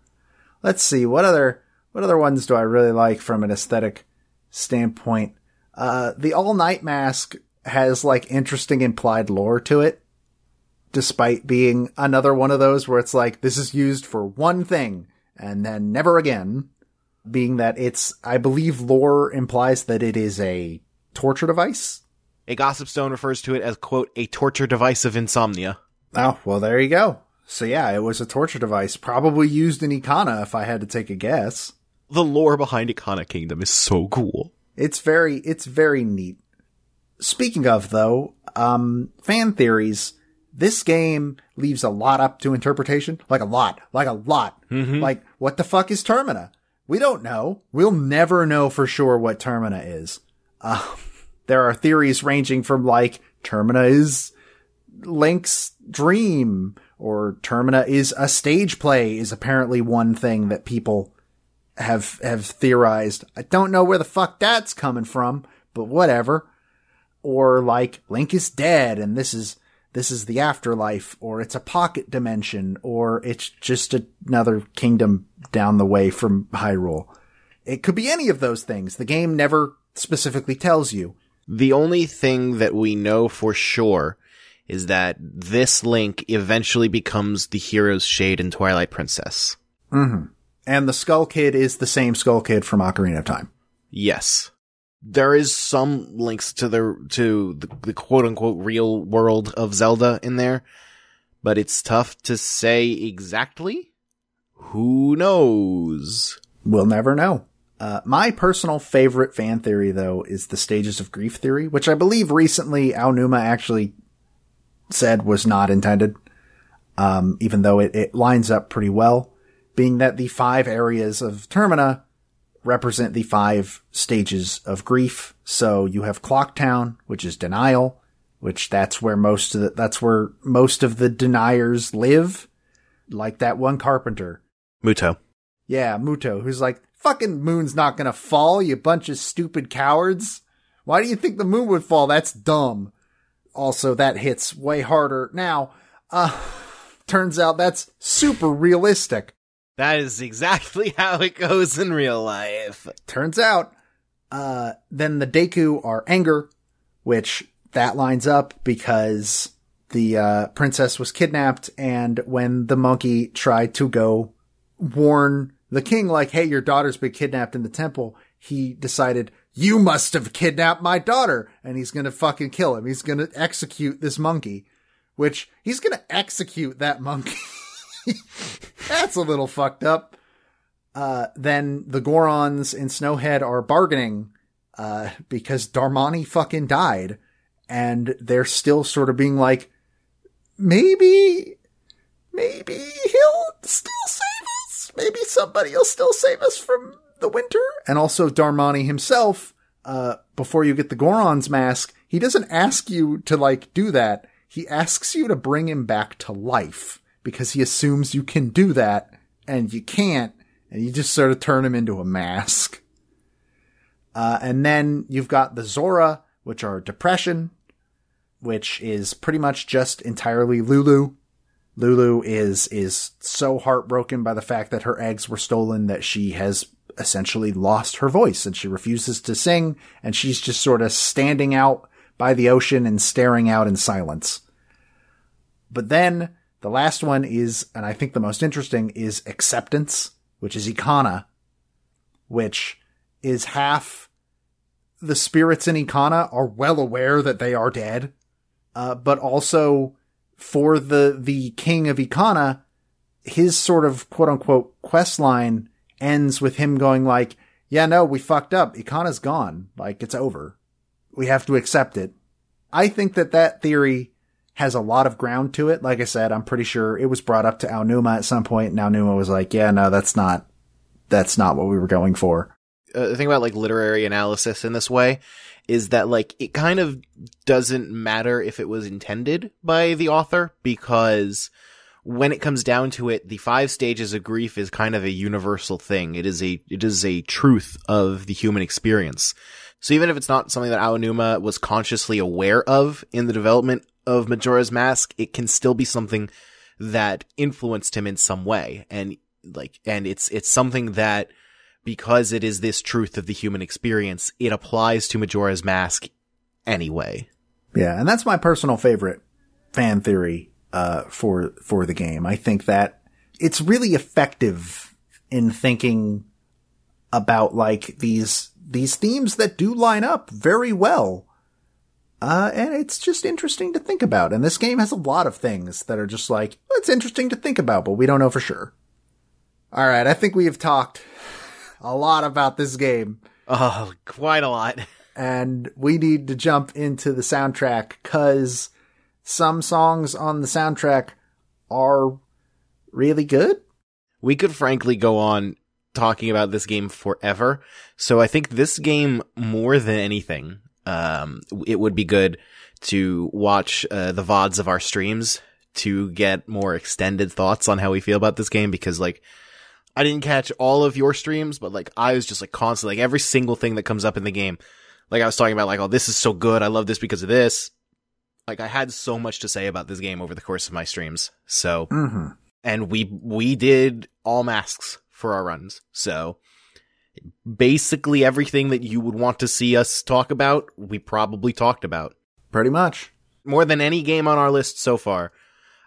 Speaker 1: Let's see, what other ones do I really like from an aesthetic standpoint? The All Night Mask has like interesting implied lore to it, despite being another one of those where it's like, this is used for one thing and then never again. Being that I believe lore implies that it is a torture device.
Speaker 2: A Gossip Stone refers to it as, quote, a torture device of insomnia.
Speaker 1: Oh, well, there you go. So yeah, it was a torture device, probably used in Ikana if I had to take a guess.
Speaker 2: The lore behind Ikana Kingdom is so cool.
Speaker 1: It's very neat. Speaking of, though, fan theories, this game leaves a lot up to interpretation. Like a lot.
Speaker 2: Mm-hmm.
Speaker 1: Like, what the fuck is Termina? We don't know. We'll never know for sure what Termina is. There are theories ranging from like, Termina is Link's dream, or Termina is a stage play is apparently one thing that people have theorized. I don't know where the fuck that's coming from, but whatever. Or like, Link is dead and this is the afterlife, or it's a pocket dimension, or it's just another kingdom down the way from Hyrule. It could be any of those things. The game never specifically tells you.
Speaker 2: The only thing that we know for sure is that this Link eventually becomes the hero's shade in Twilight Princess.
Speaker 1: Mm-hmm. And the Skull Kid is the same Skull Kid from Ocarina of Time.
Speaker 2: Yes. There is some links to the quote-unquote real world of Zelda in there, but it's tough to say exactly. Who knows?
Speaker 1: We'll never know. My personal favorite fan theory, though, is the Stages of Grief theory, which I believe recently Aonuma actually said was not intended, even though it lines up pretty well, being that the 5 areas of Termina represent the 5 stages of grief. So you have Clocktown, which is denial, which that's where most of the deniers live. Like that one carpenter.
Speaker 2: Muto.
Speaker 1: Yeah, Muto, who's like, fucking moon's not gonna fall, you bunch of stupid cowards. Why do you think the moon would fall? That's dumb. Also, that hits way harder. Now, turns out that's super realistic.
Speaker 2: That is exactly how it goes in real life.
Speaker 1: Turns out, then the Deku are anger, which that lines up because the princess was kidnapped, and when the monkey tried to go warn the king, like, hey, your daughter's been kidnapped in the temple, he decided, you must have kidnapped my daughter, and he's gonna fucking kill him. He's gonna execute this monkey, which he's gonna execute that monkey. That's a little fucked up. Then the Gorons in Snowhead are bargaining, because Darmani fucking died, and they're still sort of being like, maybe he'll still save us. Maybe somebody will still save us from the winter. And also Darmani himself, before you get the Goron's mask, he doesn't ask you to like do that. He asks you to bring him back to life, because he assumes you can do that, and you can't, and you just sort of turn him into a mask. And then you've got the Zora, which are depression, which is pretty much just entirely Lulu. Lulu is so heartbroken by the fact that her eggs were stolen that she has essentially lost her voice and she refuses to sing, and she's just sort of standing out by the ocean and staring out in silence. But then the last one is, and I think the most interesting, is acceptance, which is Ikana, which is half the spirits in Ikana are well aware that they are dead, but also for the king of Ikana, his sort of quote unquote quest line ends with him going like, yeah, no, we fucked up. Ikana's gone. Like, it's over. We have to accept it. I think that theory has a lot of ground to it. Like I said, I'm pretty sure it was brought up to Aonuma at some point, and Aonuma was like, yeah, no, that's not what we were going for.
Speaker 2: The thing about like literary analysis in this way is that like it kind of doesn't matter if it was intended by the author, because when it comes down to it, the 5 stages of grief is kind of a universal thing. It is a truth of the human experience. So even if it's not something that Aonuma was consciously aware of in the development of Majora's Mask, it can still be something that influenced him in some way. And it's something that, because it is this truth of the human experience, it applies to Majora's Mask anyway.
Speaker 1: Yeah, and that's my personal favorite fan theory for the game. I think that it's really effective in thinking about like these themes that do line up very well. And it's just interesting to think about. And this game has a lot of things that are just like, well, it's interesting to think about, but we don't know for sure. All right, I think we have talked a lot about this game.
Speaker 2: Oh, quite a lot.
Speaker 1: And we need to jump into the soundtrack, because some songs on the soundtrack are really good.
Speaker 2: We could frankly go on talking about this game forever. So I think this game, more than anything, it would be good to watch the VODs of our streams to get more extended thoughts on how we feel about this game, because like I didn't catch all of your streams, but like I was just like constantly, like every single thing that comes up in the game, like I was talking about like, oh, this is so good, I love this because of this. Like I had so much to say about this game over the course of my streams. So, and we did all masks for our runs. So basically everything that you would want to see us talk about, we probably talked about.
Speaker 1: Pretty much.
Speaker 2: More than any game on our list so far.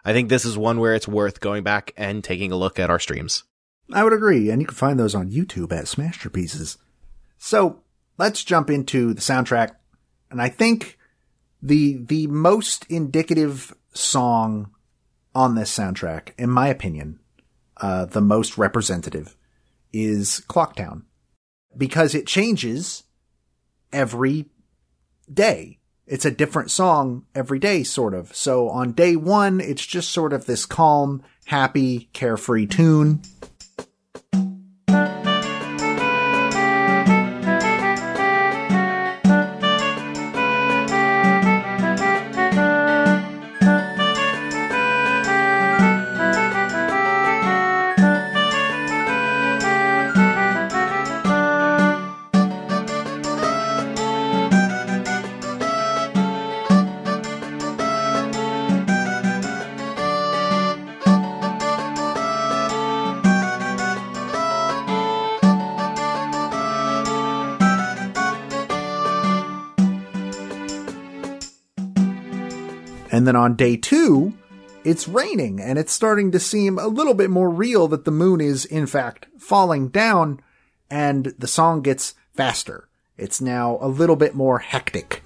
Speaker 2: I think this is one where it's worth going back and taking a look at our streams.
Speaker 1: I would agree, and you can find those on YouTube at Smashterpieces. So, let's jump into the soundtrack, and I think the most indicative song on this soundtrack, in my opinion, the most representative, is Clocktown. Because it changes every day. It's a different song every day, sort of. So on day 1, it's just sort of this calm, happy, carefree tune. And then on day 2, it's raining, and it's starting to seem a little bit more real that the moon is, in fact, falling down, and the song gets faster. It's now a little bit more hectic.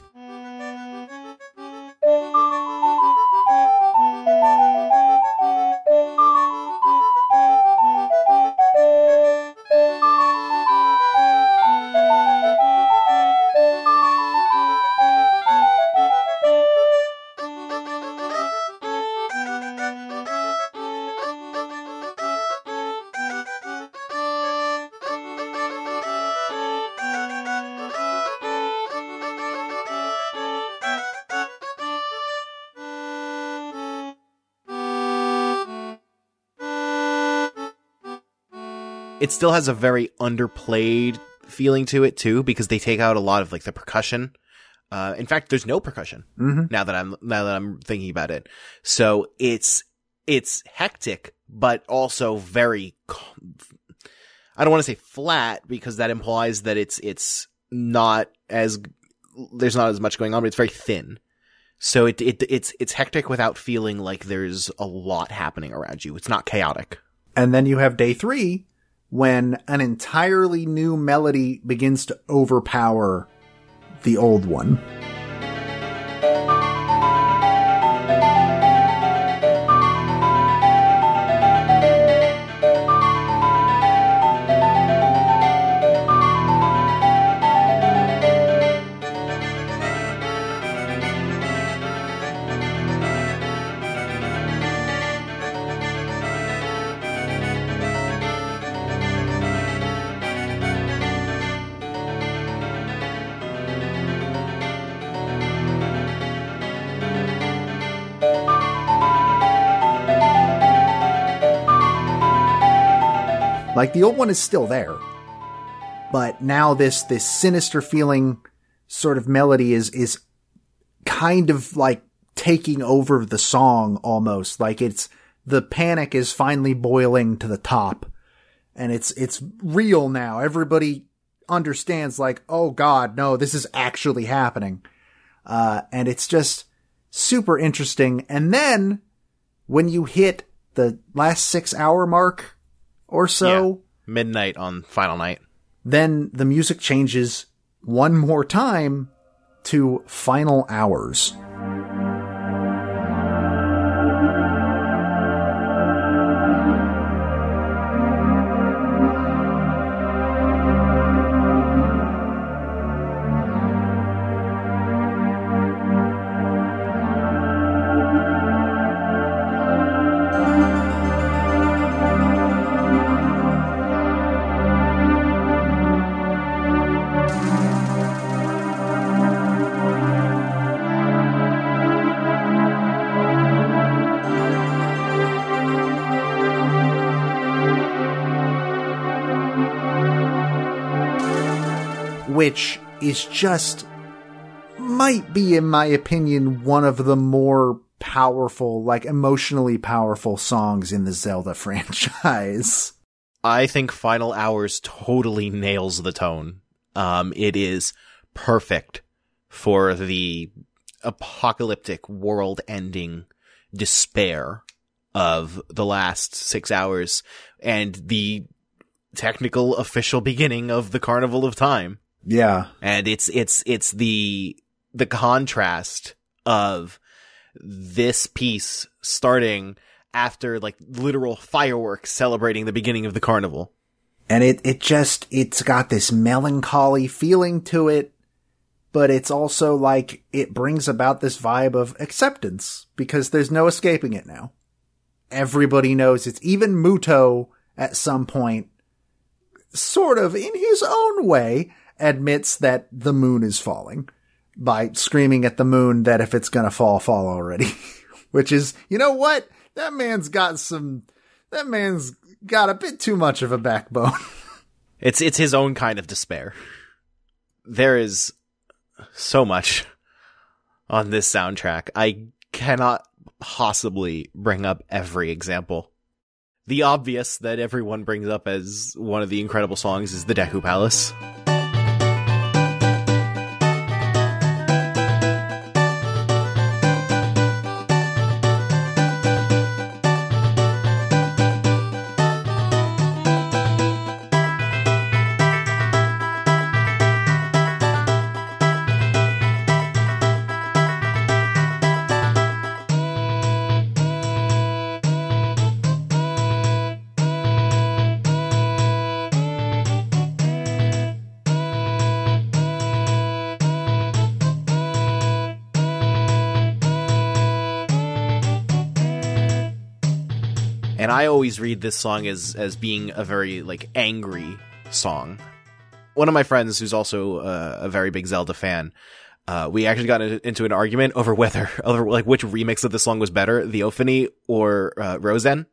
Speaker 2: It still has a very underplayed feeling to it too, because they take out a lot of like the percussion. In fact, there's no percussion now that I'm thinking about it. So it's hectic, but also very, I don't want to say flat because that implies that it's not as, there's not as much going on, but it's very thin. So it's hectic without feeling like there's a lot happening around you. It's not chaotic.
Speaker 1: And then you have day 3 when an entirely new melody begins to overpower the old one. Like, the old one is still there, but now this sinister feeling sort of melody is kind of like taking over the song almost. Like, the panic is finally boiling to the top, and it's real now. Everybody understands, like, oh God, no, this is actually happening. And it's just super interesting. And then when you hit the last 6-hour mark or so,
Speaker 2: midnight on final night,
Speaker 1: then the music changes one more time to final hours. Which is just, might be, in my opinion, one of the more powerful, like emotionally powerful songs in the Zelda franchise.
Speaker 2: I think Final Hours totally nails the tone. It is perfect for the apocalyptic, world-ending despair of the last 6 hours and the technical official beginning of the Carnival of Time.
Speaker 1: Yeah.
Speaker 2: And it's the contrast of this piece starting after like literal fireworks celebrating the beginning of the carnival.
Speaker 1: And it's got this melancholy feeling to it, but it's also like it brings about this vibe of acceptance because there's no escaping it now. Everybody knows it's, even Muto at some point, sort of in his own way, admits that the moon is falling by screaming at the moon that if it's gonna fall already. Which is, you know what? That man's got a bit too much of a backbone.
Speaker 2: It's his own kind of despair. There is so much on this soundtrack. I cannot possibly bring up every example. The obvious that everyone brings up as one of the incredible songs is the Deku Palace. And I always read this song as being a very, like, angry song. One of my friends, who's also a very big Zelda fan, we actually got into an argument over which remix of the song was better, the Ophany or Rosen.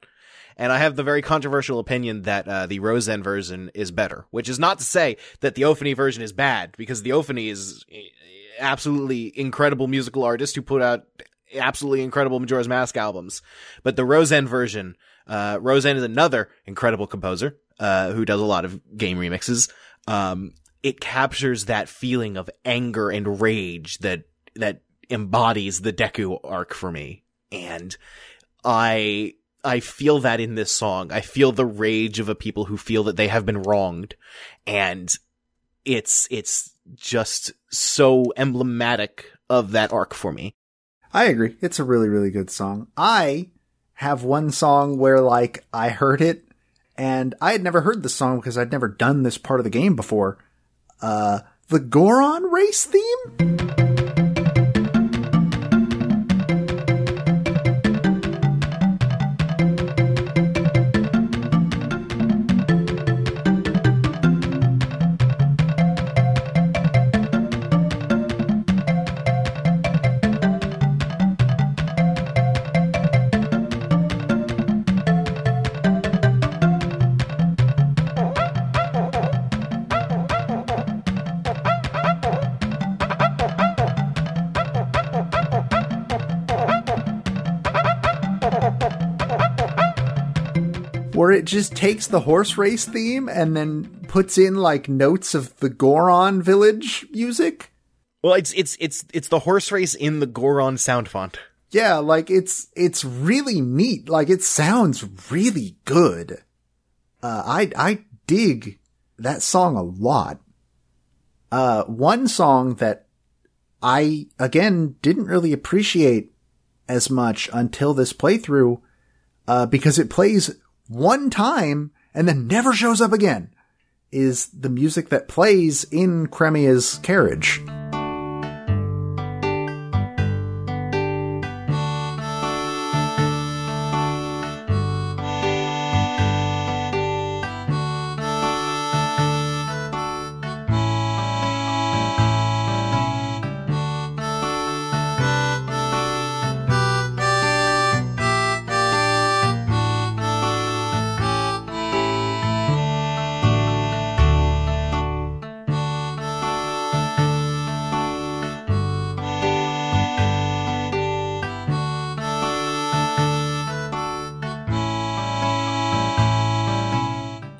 Speaker 2: And I have the very controversial opinion that the Rose End version is better, which is not to say that the Ophany version is bad, because the Ophany is absolutely incredible musical artist who put out absolutely incredible Majora's Mask albums. But the Rose End version, Rose End is another incredible composer who does a lot of game remixes. It captures that feeling of anger and rage that embodies the Deku arc for me. And I feel that in this song. I feel the rage of a people who feel that they have been wronged. And it's just so emblematic of that arc for me.
Speaker 1: I agree. It's a really, really good song. I have one song where, like, I heard it, and I had never heard the song because I'd never done this part of the game before. The Goron race theme? Where it just takes the horse race theme and then puts in, like, notes of the Goron village music.
Speaker 2: Well, it's the horse race in the Goron sound font.
Speaker 1: Yeah, like, it's really neat. Like, it sounds really good. I dig that song a lot. One song that I, again, didn't really appreciate as much until this playthrough, because it plays one time and then never shows up again, is the music that plays in Cremia's carriage.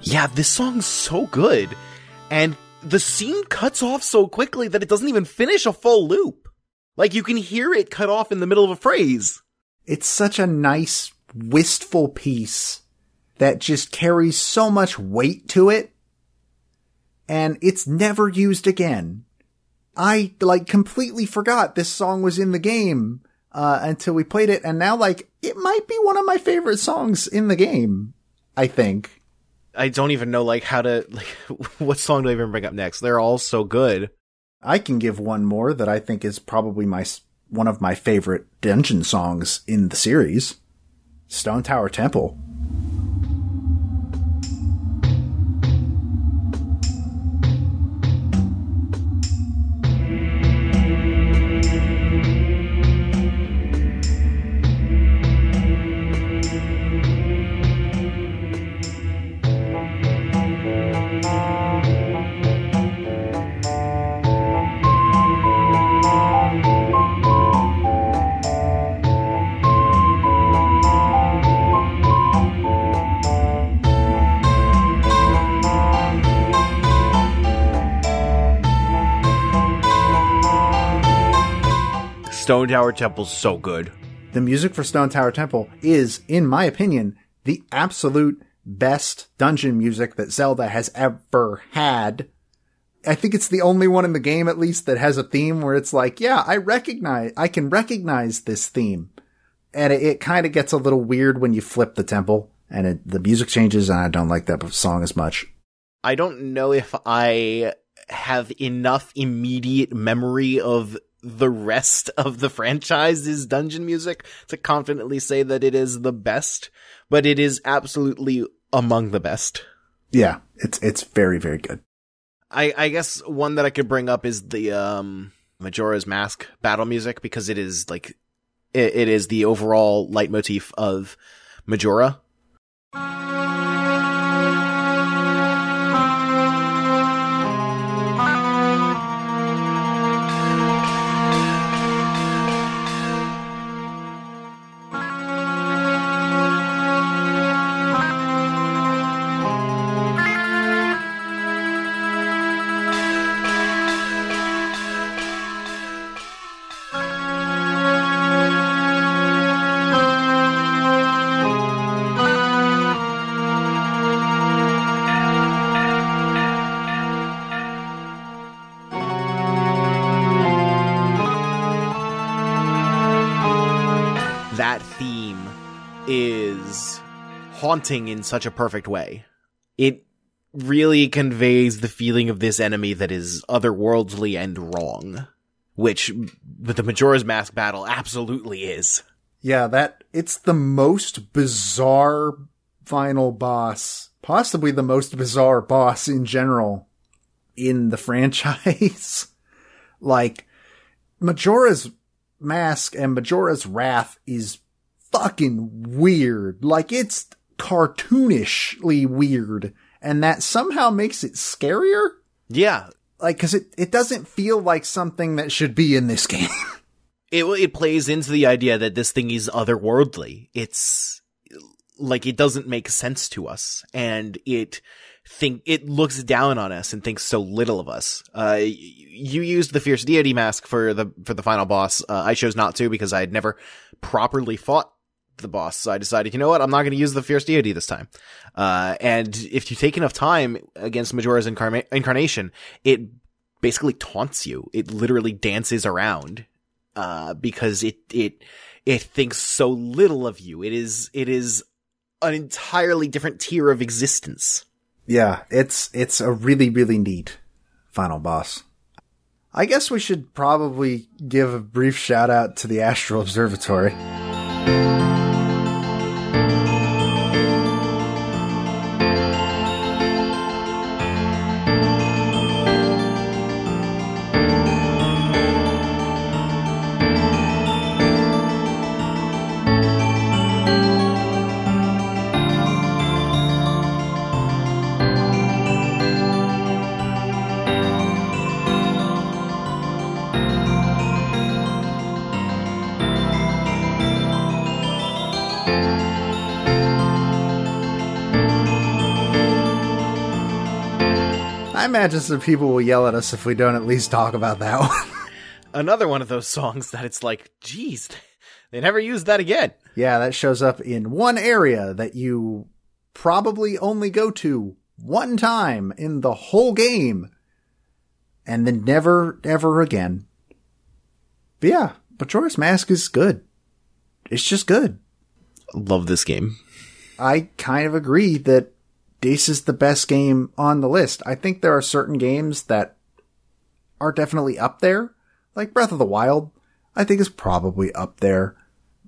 Speaker 2: Yeah, this song's so good. And the scene cuts off so quickly that it doesn't even finish a full loop. Like, you can hear it cut off in the middle of a phrase.
Speaker 1: It's such a nice, wistful piece that just carries so much weight to it. And it's never used again. I, like, completely forgot this song was in the game until we played it. And now, like, it might be one of my favorite songs in the game, I think.
Speaker 2: I don't even know, like, how to, like, what song do I even bring up next? They're all so good.
Speaker 1: I can give one more that I think is probably one of my favorite dungeon songs in the series. Stone Tower Temple.
Speaker 2: Stone Tower Temple's so good.
Speaker 1: The music for Stone Tower Temple is, in my opinion, the absolute best dungeon music that Zelda has ever had. I think it's the only one in the game, at least, that has a theme where it's like, yeah, I can recognize this theme. And it kind of gets a little weird when you flip the temple and the music changes, and I don't like that song as much.
Speaker 2: I don't know if I have enough immediate memory of the rest of the franchise's dungeon music to confidently say that it is the best, but it is absolutely among the best.
Speaker 1: Yeah, it's very, very good.
Speaker 2: I guess one that I could bring up is the Majora's Mask battle music, because it is like it is the overall leitmotif of Majora. haunting in such a perfect way. It really conveys the feeling of this enemy that is otherworldly and wrong, which the Majora's Mask battle absolutely is.
Speaker 1: Yeah, it's the most bizarre final boss, possibly the most bizarre boss in general in the franchise. Like, Majora's Mask and Majora's Wrath is fucking weird. Like, it's cartoonishly weird, and that somehow makes it scarier.
Speaker 2: Yeah.
Speaker 1: Like, cause it doesn't feel like something that should be in this game.
Speaker 2: It plays into the idea that this thing is otherworldly. It's like, it doesn't make sense to us, and it looks down on us and thinks so little of us. You used the Fierce Deity mask for the final boss. I chose not to because I had never properly fought the boss. So I decided, you know what? I'm not going to use the Fierce Deity this time. And if you take enough time against Majora's incarnation, it basically taunts you. It literally dances around, because it thinks so little of you. It is an entirely different tier of existence.
Speaker 1: Yeah, it's a really, really neat final boss. I guess we should probably give a brief shout out to the Astral Observatory. I imagine some people will yell at us if we don't at least talk about that one.
Speaker 2: Another one of those songs that it's like, geez, they never used that again.
Speaker 1: Yeah, that shows up in one area that you probably only go to one time in the whole game, and then never, ever again. But yeah, Majora's Mask is good. It's just good.
Speaker 2: Love this game.
Speaker 1: I kind of agree that this is the best game on the list. I think there are certain games that are definitely up there. Like Breath of the Wild, I think is probably up there.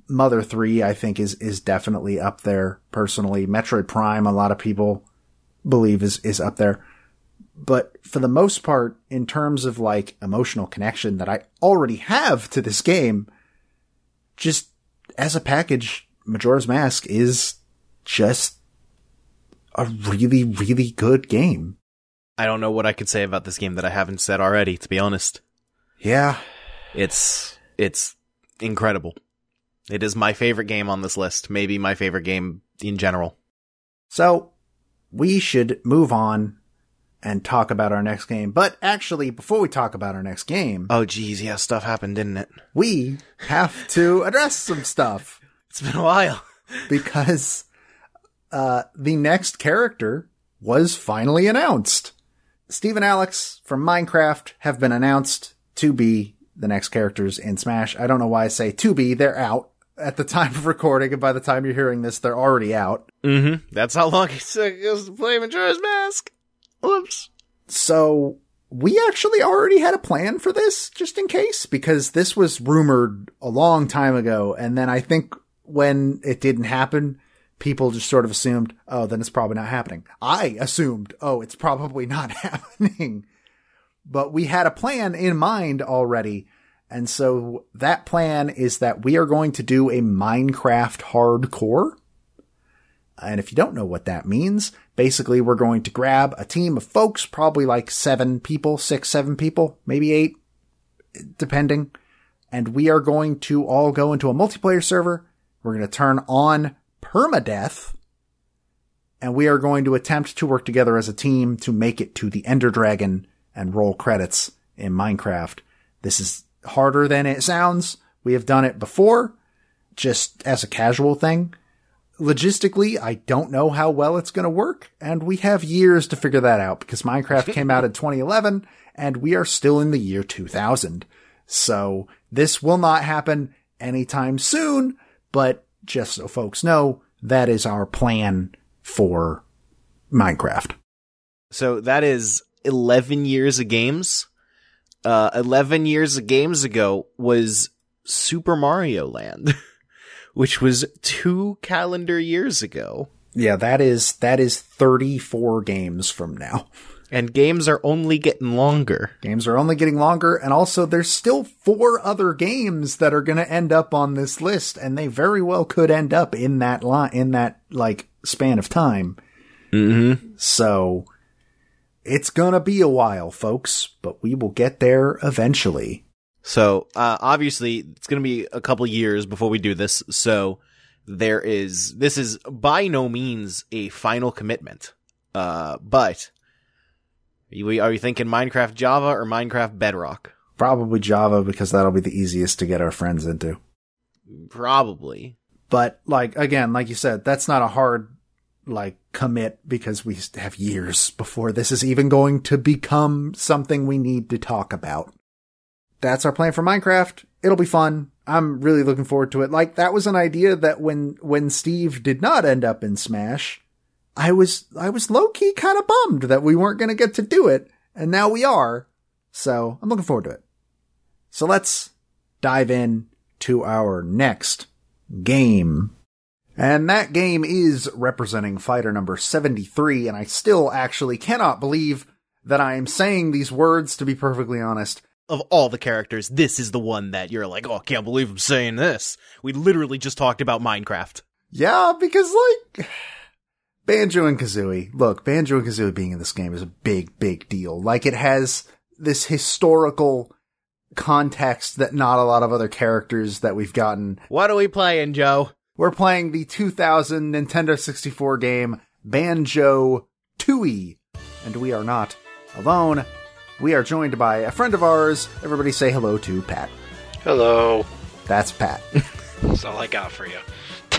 Speaker 1: Mother 3, I think is definitely up there, personally. Metroid Prime, a lot of people believe is up there. But for the most part, in terms of like emotional connection that I already have to this game, just as a package, Majora's Mask is just a really, really good game.
Speaker 2: I don't know what I could say about this game that I haven't said already, to be honest.
Speaker 1: Yeah.
Speaker 2: It's incredible. It is my favorite game on this list. Maybe my favorite game in general.
Speaker 1: So, we should move on and talk about our next game. But actually, before we talk about our next game...
Speaker 2: Oh, geez, yeah, stuff happened, didn't it?
Speaker 1: We have to address some stuff.
Speaker 2: It's been a while.
Speaker 1: Because the next character was finally announced. Steve and Alex from Minecraft have been announced to be the next characters in Smash. I don't know why I say to be. They're out at the time of recording, and by the time you're hearing this, they're already out.
Speaker 2: Mm-hmm. That's how long it took us to play Majora's Mask. Whoops.
Speaker 1: So, we actually already had a plan for this, just in case, because this was rumored a long time ago, and then I think when it didn't happen, people just sort of assumed, oh, then it's probably not happening. I assumed, oh, it's probably not happening. But we had a plan in mind already. And so that plan is that we are going to do a Minecraft hardcore. And if you don't know what that means, basically we're going to grab a team of folks, probably like 7 people, 6, 7 people, maybe 8, depending. And we are going to all go into a multiplayer server. We're going to turn on permadeath. And we are going to attempt to work together as a team to make it to the Ender Dragon and roll credits in Minecraft. This is harder than it sounds. We have done it before, just as a casual thing. Logistically, I don't know how well it's going to work, and we have years to figure that out because Minecraft came out in 2011, and we are still in the year 2000. So this will not happen anytime soon, but just so folks know, that is our plan for Minecraft.
Speaker 2: So that is 11 years of games. 11 years of games ago was Super Mario Land, which was 2 calendar years ago.
Speaker 1: Yeah, that is 34 games from now.
Speaker 2: And games are only getting longer.
Speaker 1: Games are only getting longer, and also there's still 4 other games that are going to end up on this list, and they very well could end up in that span of time.
Speaker 2: Mm-hmm.
Speaker 1: So it's going to be a while, folks, but we will get there eventually.
Speaker 2: So, obviously, it's going to be a couple years before we do this, so this is by no means a final commitment. But are you thinking Minecraft Java or Minecraft Bedrock?
Speaker 1: Probably Java, because that'll be the easiest to get our friends into.
Speaker 2: Probably.
Speaker 1: But, again, like you said, that's not a hard, commit, because we have years before this is even going to become something we need to talk about. That's our plan for Minecraft. It'll be fun. I'm really looking forward to it. That was an idea that when Steve did not end up in Smash, I was low-key kind of bummed that we weren't going to get to do it, and now we are. So I'm looking forward to it. So let's dive in to our next game. And that game is representing fighter number 73, and I still actually cannot believe that I am saying these words, to be perfectly honest.
Speaker 2: Of all the characters, this is the one that you're like, oh, I can't believe I'm saying this. We literally just talked about Minecraft.
Speaker 1: Yeah, because, Banjo and Kazooie. Look, Banjo and Kazooie being in this game is a big, big deal. It has this historical context that not a lot of other characters that we've gotten.
Speaker 2: What are we playing, Joe?
Speaker 1: We're playing the 2000 Nintendo 64 game Banjo-Tooie. And we are not alone. We are joined by a friend of ours. Everybody say hello to Pat.
Speaker 3: Hello.
Speaker 1: That's Pat.
Speaker 3: That's all I got for you.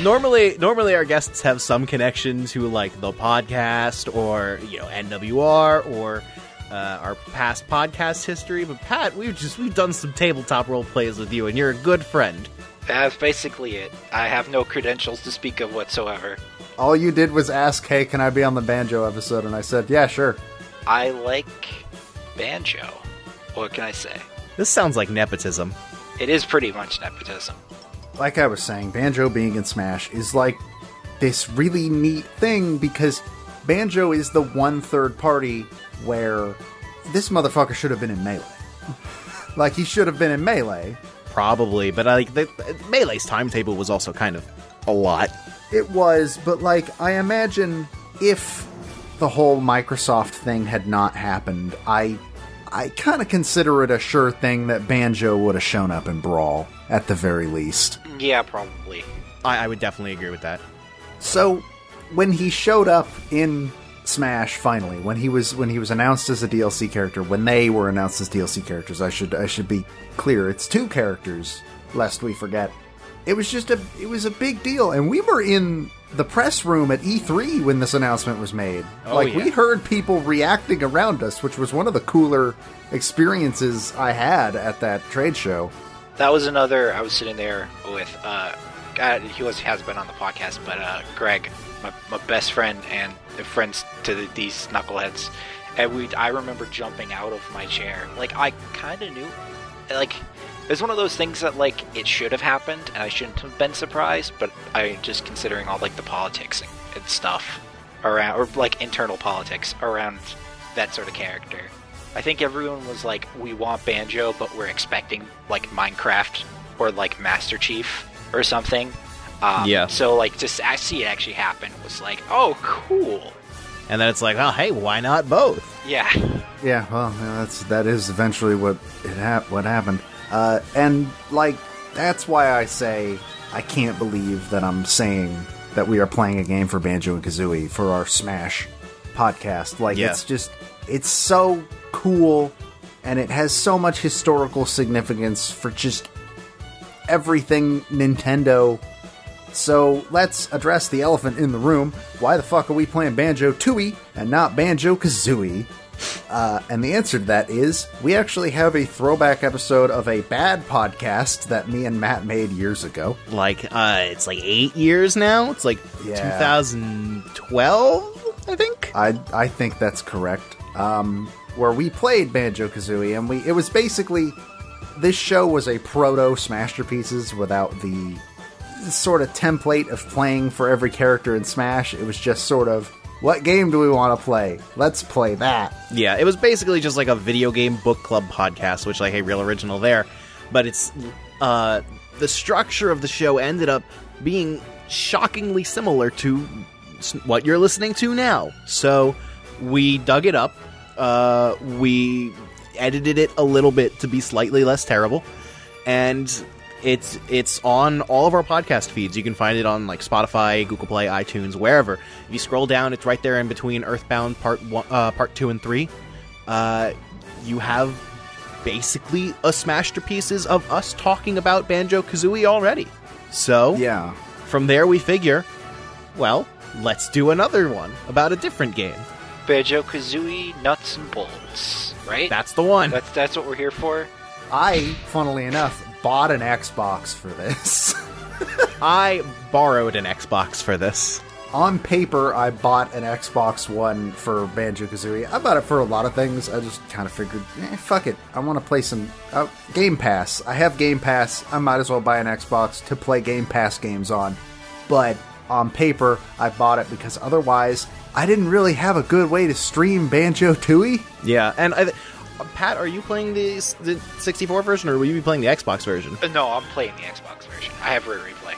Speaker 2: Normally our guests have some connection to the podcast or NWR or our past podcast history. But Pat, we've done some tabletop role plays with you, and you're a good friend.
Speaker 3: That's basically it. I have no credentials to speak of whatsoever.
Speaker 1: All you did was ask, hey, can I be on the Banjo episode? And I said, yeah, sure.
Speaker 3: I like Banjo. What can I say?
Speaker 2: This sounds like nepotism.
Speaker 3: It is pretty much nepotism.
Speaker 1: Like I was saying, Banjo being in Smash is this really neat thing, because Banjo is the one third party where this motherfucker should have been in Melee. He should have been in Melee.
Speaker 2: Probably, but Melee's timetable was also kind of a lot.
Speaker 1: It was, but I imagine if the whole Microsoft thing had not happened, I kind of consider it a sure thing that Banjo would have shown up in Brawl, at the very least.
Speaker 3: Yeah, probably.
Speaker 2: I would definitely agree with that.
Speaker 1: So, when he showed up in Smash, finally, when he was announced as a DLC character, when they were announced as DLC characters, I should be clear, it's 2 characters, lest we forget. It was a big deal, and we were in the press room at E3 when this announcement was made. We heard people reacting around us, which was one of the cooler experiences I had at that trade show.
Speaker 3: That was another, I was sitting there with, hasn't been on the podcast, but Greg, my best friend and friends to these knuckleheads, and I remember jumping out of my chair. I kind of knew, it's one of those things that, it should have happened, and I shouldn't have been surprised, but I just considering all, the politics and stuff around, or, internal politics around that sort of character. I think everyone was like, we want Banjo, but we're expecting, Minecraft or, Master Chief or something.
Speaker 2: Yeah.
Speaker 3: So, just I see it actually happen was oh, cool.
Speaker 2: And then it's oh, hey, why not both?
Speaker 3: Yeah.
Speaker 1: Yeah, well, that is eventually what happened. And that's why I say I can't believe that I'm saying that we are playing a game for Banjo and Kazooie for our Smash podcast. It's so cool, and it has so much historical significance for just everything Nintendo. So let's address the elephant in the room. Why the fuck are we playing Banjo-Tooie and not Banjo-Kazooie? And the answer to that is we actually have a throwback episode of a bad podcast that me and Matt made years ago.
Speaker 2: It's like 8 years now. It's like 2012, I think.
Speaker 1: I think that's correct. Where we played Banjo-Kazooie, and it was basically, this show was a proto Smashterpieces without the sort of template of playing for every character in Smash. It was just sort of, what game do we want to play? Let's play that.
Speaker 2: Yeah, it was basically just like a video game book club podcast, which, like, hey, real original there. But it's, the structure of the show ended up being shockingly similar to what you're listening to now. So we dug it up. We edited it a little bit to be slightly less terrible. And it's on all of our podcast feeds. You can find it on like Spotify, Google Play, iTunes, wherever. If you scroll down, it's right there in between Earthbound Part 2 and 3. You have basically a Smashterpieces of us talking about Banjo-Kazooie already. So,
Speaker 1: yeah,
Speaker 2: from there we figure, well, let's do another one about a different game.
Speaker 3: Banjo-Kazooie Nuts and Bolts, right?
Speaker 2: That's the one.
Speaker 3: That's what we're here for.
Speaker 1: I, funnily enough, bought an Xbox for this.
Speaker 2: I borrowed an Xbox for this.
Speaker 1: On paper, I bought an Xbox One for Banjo-Kazooie. I bought it for a lot of things. I just kind of figured, fuck it. I want to play some Game Pass. I have Game Pass. I might as well buy an Xbox to play Game Pass games on. But on paper, I bought it because otherwise, I didn't really have a good way to stream Banjo-Tooie.
Speaker 2: Yeah, and Pat, are you playing the 64 version, or will you be playing the Xbox version?
Speaker 3: No, I'm playing the Xbox version. I have Replay.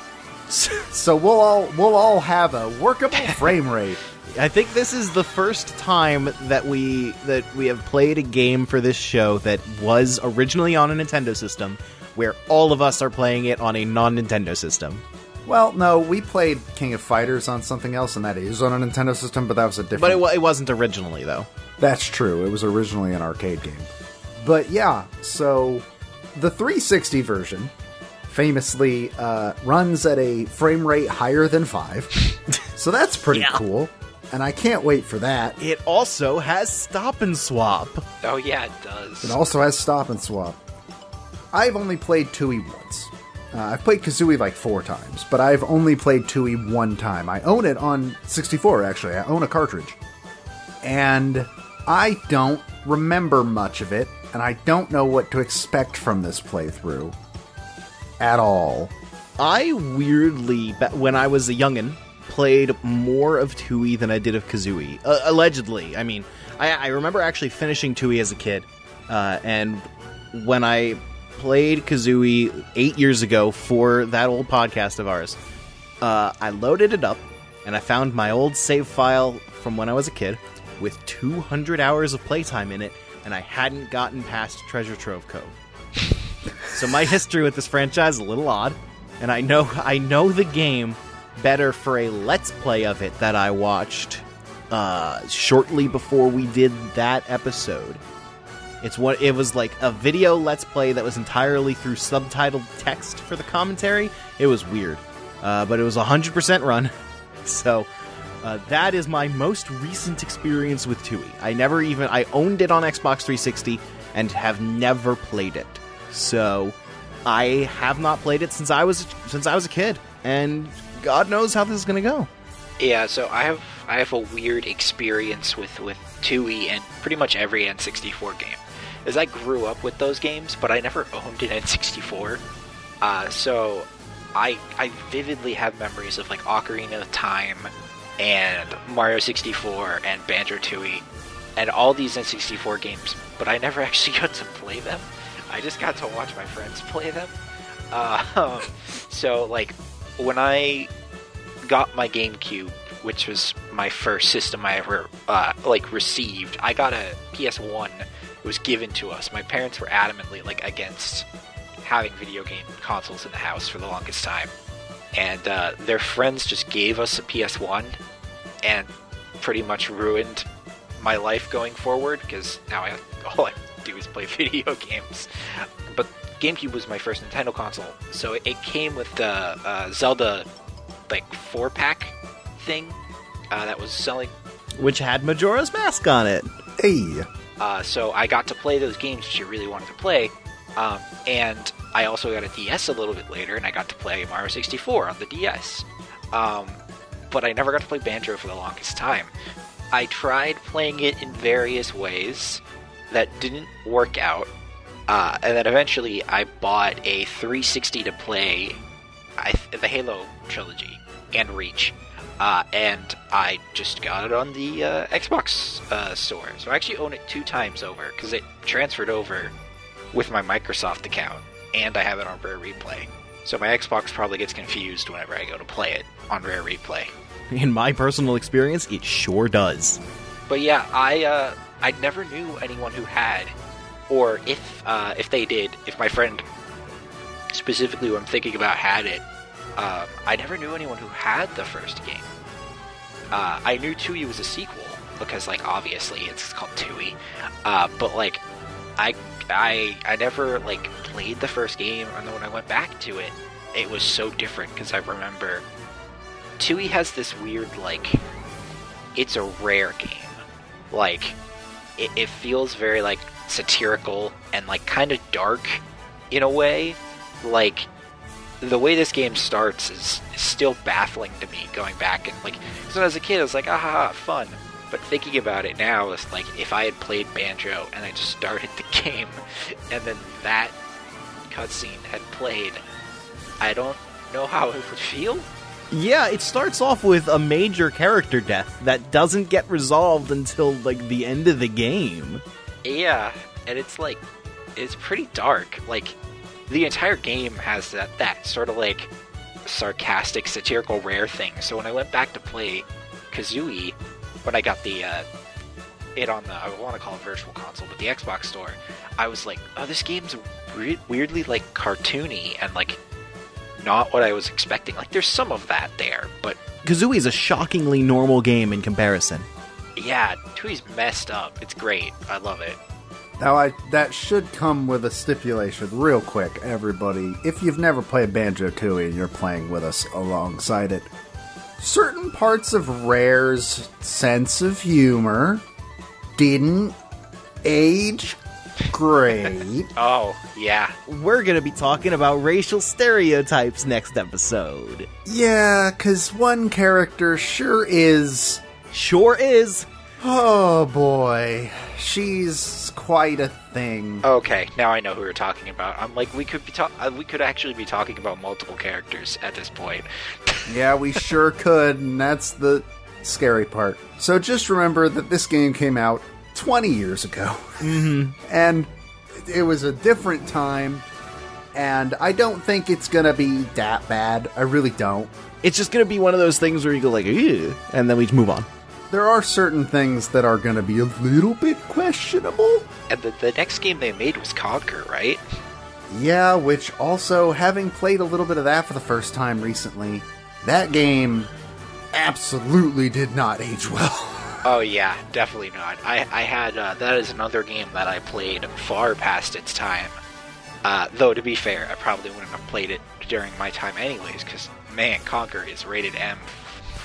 Speaker 1: So we'll all have a workable frame rate.
Speaker 2: I think this is the first time that we have played a game for this show that was originally on a Nintendo system, where all of us are playing it on a non-Nintendo system.
Speaker 1: Well, no, we played King of Fighters on something else, and that is on a Nintendo system, but that was a different...
Speaker 2: But it wasn't originally, though.
Speaker 1: That's true. It was originally an arcade game. But yeah, so the 360 version famously runs at a frame rate higher than 5. So that's pretty cool. And I can't wait for that.
Speaker 2: It also has Stop and Swap.
Speaker 3: Oh yeah, it does.
Speaker 1: It also has Stop and Swap. I've only played Tooie once. I've played Kazooie like 4 times, but I've only played Tooie 1 time. I own it on 64, actually. I own a cartridge. And I don't remember much of it, and I don't know what to expect from this playthrough. At all.
Speaker 2: I weirdly, when I was a youngin', played more of Tooie than I did of Kazooie. Allegedly. I mean, I remember actually finishing Tooie as a kid, and when I played Kazooie 8 years ago for that old podcast of ours, I loaded it up, and I found my old save file from when I was a kid with 200 hours of playtime in it, and I hadn't gotten past Treasure Trove Cove. So my history with this franchise is a little odd, and I know the game better for a Let's Play of it that I watched shortly before we did that episode. It was like a video Let's Play that was entirely through subtitled text for the commentary. It was weird, but it was 100% run. So that is my most recent experience with Tooie. I owned it on Xbox 360 and have never played it. So I have not played it since I was a kid, and God knows how this is going to go.
Speaker 3: Yeah, so I have a weird experience with Tooie and pretty much every N64 game. As I grew up with those games, but I never owned an N64. So I vividly have memories of like Ocarina of Time and Mario 64 and Banjo-Tooie and all these N64 games, but I never actually got to play them. I just got to watch my friends play them. So, like, when I got my GameCube, which was my first system I ever, received, I got a PS1. It was given to us. My parents were adamantly, against having video game consoles in the house for the longest time. And their friends just gave us a PS1 and pretty much ruined my life going forward, because now all I do is play video games. But GameCube was my first Nintendo console, so it came with the Zelda 4-pack thing that was selling,
Speaker 2: which had Majora's Mask on it.
Speaker 1: Hey.
Speaker 3: So I got to play those games she really wanted to play, and I also got a DS a little bit later, and I got to play Mario 64 on the DS. But I never got to play Banjo for the longest time. I tried playing it in various ways that didn't work out, and then eventually I bought a 360 to play the Halo trilogy and Reach. And I just got it on the Xbox store. So I actually own it 2 times over, because it transferred over with my Microsoft account, and I have it on Rare Replay. So my Xbox probably gets confused whenever I go to play it on Rare Replay.
Speaker 4: In my personal experience, it sure does.
Speaker 3: But yeah, I never knew anyone who had, or if they did, if my friend specifically who I'm thinking about had it, I never knew anyone who had the first game. I knew Tooie was a sequel, because, like, obviously it's called Tooie. But, like, I never, like, played the first game, and then when I went back to it, it was so different, because I remember Tooie has this weird, like, it's a Rare game. Like, it feels very, like, satirical and, like, kind of dark in a way. Like, the way this game starts is still baffling to me, going back and, like, because when I was a kid, I was like, aha, fun. But thinking about it now, it's like, if I had played Banjo and I just started the game, and then that cutscene had played, I don't know how it would feel.
Speaker 4: Yeah, it starts off with a major character death that doesn't get resolved until, like, the end of the game.
Speaker 3: Yeah, and it's, like, it's pretty dark. Like, the entire game has that sort of, like, sarcastic, satirical Rare thing. So when I went back to play Kazooie, when I got it on the, I want to call it Virtual Console, but the Xbox store, I was like, oh, this game's weirdly, like, cartoony and, like, not what I was expecting. Like, there's some of that there, but
Speaker 4: Kazooie is a shockingly normal game in comparison.
Speaker 3: Yeah, Tooie's messed up. It's great. I love it.
Speaker 1: Now, that should come with a stipulation, real quick, everybody. If you've never played Banjo-Tooie and you're playing with us alongside it, certain parts of Rare's sense of humor didn't age great.
Speaker 3: Oh, yeah.
Speaker 4: We're gonna be talking about racial stereotypes next episode.
Speaker 1: Yeah, because one character sure is... Oh boy, she's quite a thing.
Speaker 3: Okay, now I know who we're talking about. I'm like, we could actually be talking about multiple characters at this point.
Speaker 1: Yeah, we sure could, and that's the scary part. So just remember that this game came out 20 years ago.
Speaker 4: Mm-hmm.
Speaker 1: And it was a different time, and I don't think it's gonna be that bad. I really don't.
Speaker 4: It's just gonna be one of those things where you go like, ew, and then we just move on.
Speaker 1: There are certain things that are going to be a little bit questionable.
Speaker 3: And the next game they made was Conquer, right?
Speaker 1: Yeah, which also, having played a little bit of that for the first time recently, that game absolutely did not age well.
Speaker 3: Oh yeah, definitely not. I had, that is another game that I played far past its time. Though, to be fair, I probably wouldn't have played it during my time anyways, because, man, Conquer is rated M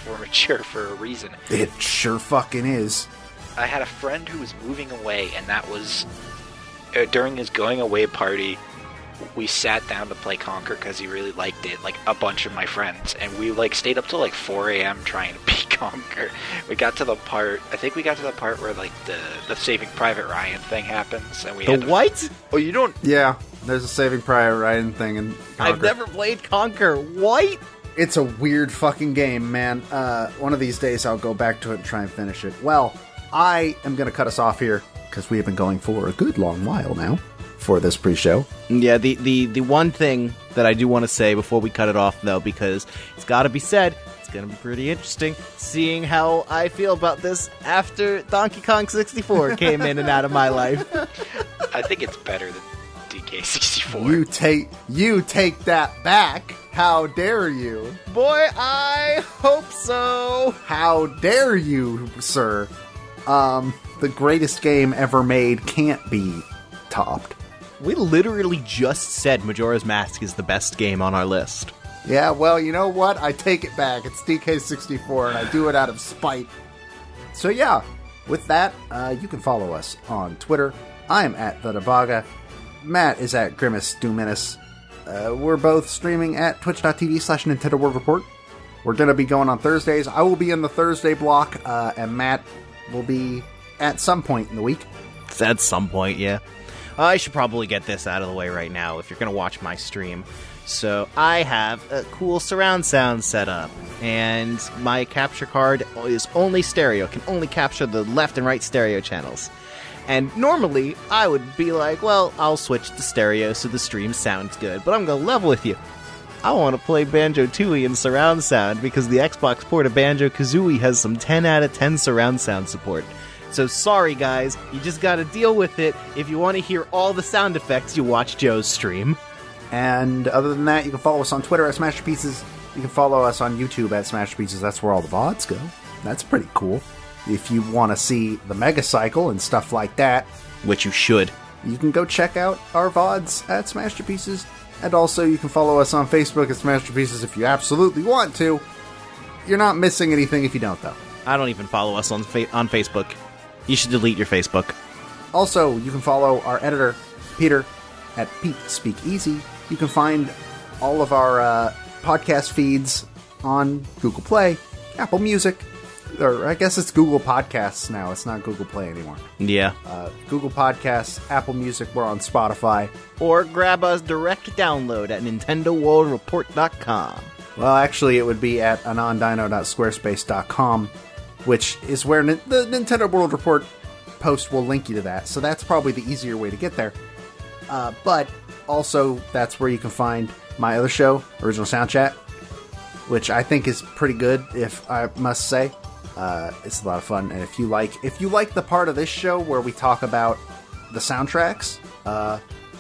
Speaker 3: for mature for a reason.
Speaker 1: It sure fucking is.
Speaker 3: I had a friend who was moving away, and that was during his going away party. We sat down to play Conquer because he really liked it, like a bunch of my friends, and we like stayed up till like 4 a.m. trying to beat Conquer. I think we got to the part where like the Saving Private Ryan thing happens, and we had to...
Speaker 4: What?
Speaker 3: Oh, you don't?
Speaker 1: Yeah, there's a Saving Private Ryan thing in Conquer.
Speaker 4: I've never played Conquer. What?
Speaker 1: It's a weird fucking game, man. One of these days I'll go back to it and try and finish it. Well, I am going to cut us off here, because we have been going for a good long while now for this pre-show.
Speaker 4: Yeah, the one thing that I do want to say before we cut it off, though, because it's got to be said, it's going to be pretty interesting seeing how I feel about this after Donkey Kong 64 came in and out of my life.
Speaker 3: I think it's better than DK64.
Speaker 1: You take that back. How dare you?
Speaker 4: Boy, I hope so.
Speaker 1: How dare you, sir? The greatest game ever made can't be topped.
Speaker 4: We literally just said Majora's Mask is the best game on our list.
Speaker 1: Yeah, well, you know what? I take it back. It's DK64, and I do it out of spite. So yeah, with that, you can follow us on Twitter. I'm at The Debaga. Matt is at Grimace Doominus. We're both streaming at twitch.tv/Nintendo World Report. We're going to be going on Thursdays. I will be in the Thursday block, and Matt will be at some point in the week.
Speaker 4: At some point, yeah. I should probably get this out of the way right now if you're going to watch my stream. So I have a cool surround sound set up, and my capture card is only stereo, can only capture the left and right stereo channels. And normally, I would be like, well, I'll switch to stereo so the stream sounds good, but I'm going to level with you. I want to play Banjo-Tooie in surround sound because the Xbox port of Banjo-Kazooie has some 10 out of 10 surround sound support. So sorry guys, you just gotta deal with it. If you want to hear all the sound effects, you watch Joe's stream.
Speaker 1: And other than that, you can follow us on Twitter at Smashterpieces. You can follow us on YouTube at Smashterpieces. That's where all the VODs go. That's pretty cool. If you want to see the Mega Cycle and stuff like that,
Speaker 4: Which you should.
Speaker 1: you can go check out our VODs at Smashterpieces. And also, you can follow us on Facebook at Smashterpieces if you absolutely want to. You're not missing anything if you don't, though.
Speaker 4: I don't even follow us on Facebook. You should delete your Facebook.
Speaker 1: Also, you can follow our editor, Peter, at Pete Speak Easy. You can find all of our podcast feeds on Google Play, Apple Music, or I guess it's Google Podcasts now. It's not Google Play anymore.
Speaker 4: Yeah.
Speaker 1: Google Podcasts, Apple Music, we're on Spotify.
Speaker 4: Or grab us direct download at NintendoWorldReport.com.
Speaker 1: Well, actually, it would be at anondino.squarespace.com, which is where the Nintendo World Report post will link you to that. So that's probably the easier way to get there. But also, that's where you can find my other show, Original Sound Chat, which I think is pretty good, if I must say. It's a lot of fun, and if you like the part of this show where we talk about the soundtracks,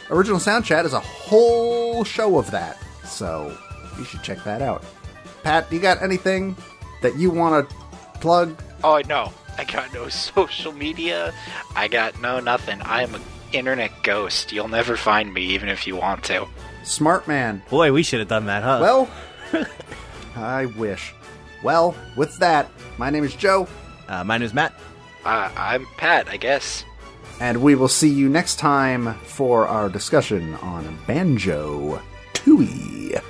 Speaker 1: Original Sound Chat is a whole show of that. So you should check that out. Pat, you got anything that you want to plug?
Speaker 3: Oh, no. I got no social media. I got nothing. I am an internet ghost. You'll never find me, even if you want to.
Speaker 1: Smart man.
Speaker 4: Boy, we should have done that, huh?
Speaker 1: Well, I wish. Well, with that, my name is Joe.
Speaker 4: My name is Matt.
Speaker 3: I'm Pat, I guess.
Speaker 1: And we will see you next time for our discussion on Banjo-Tooie.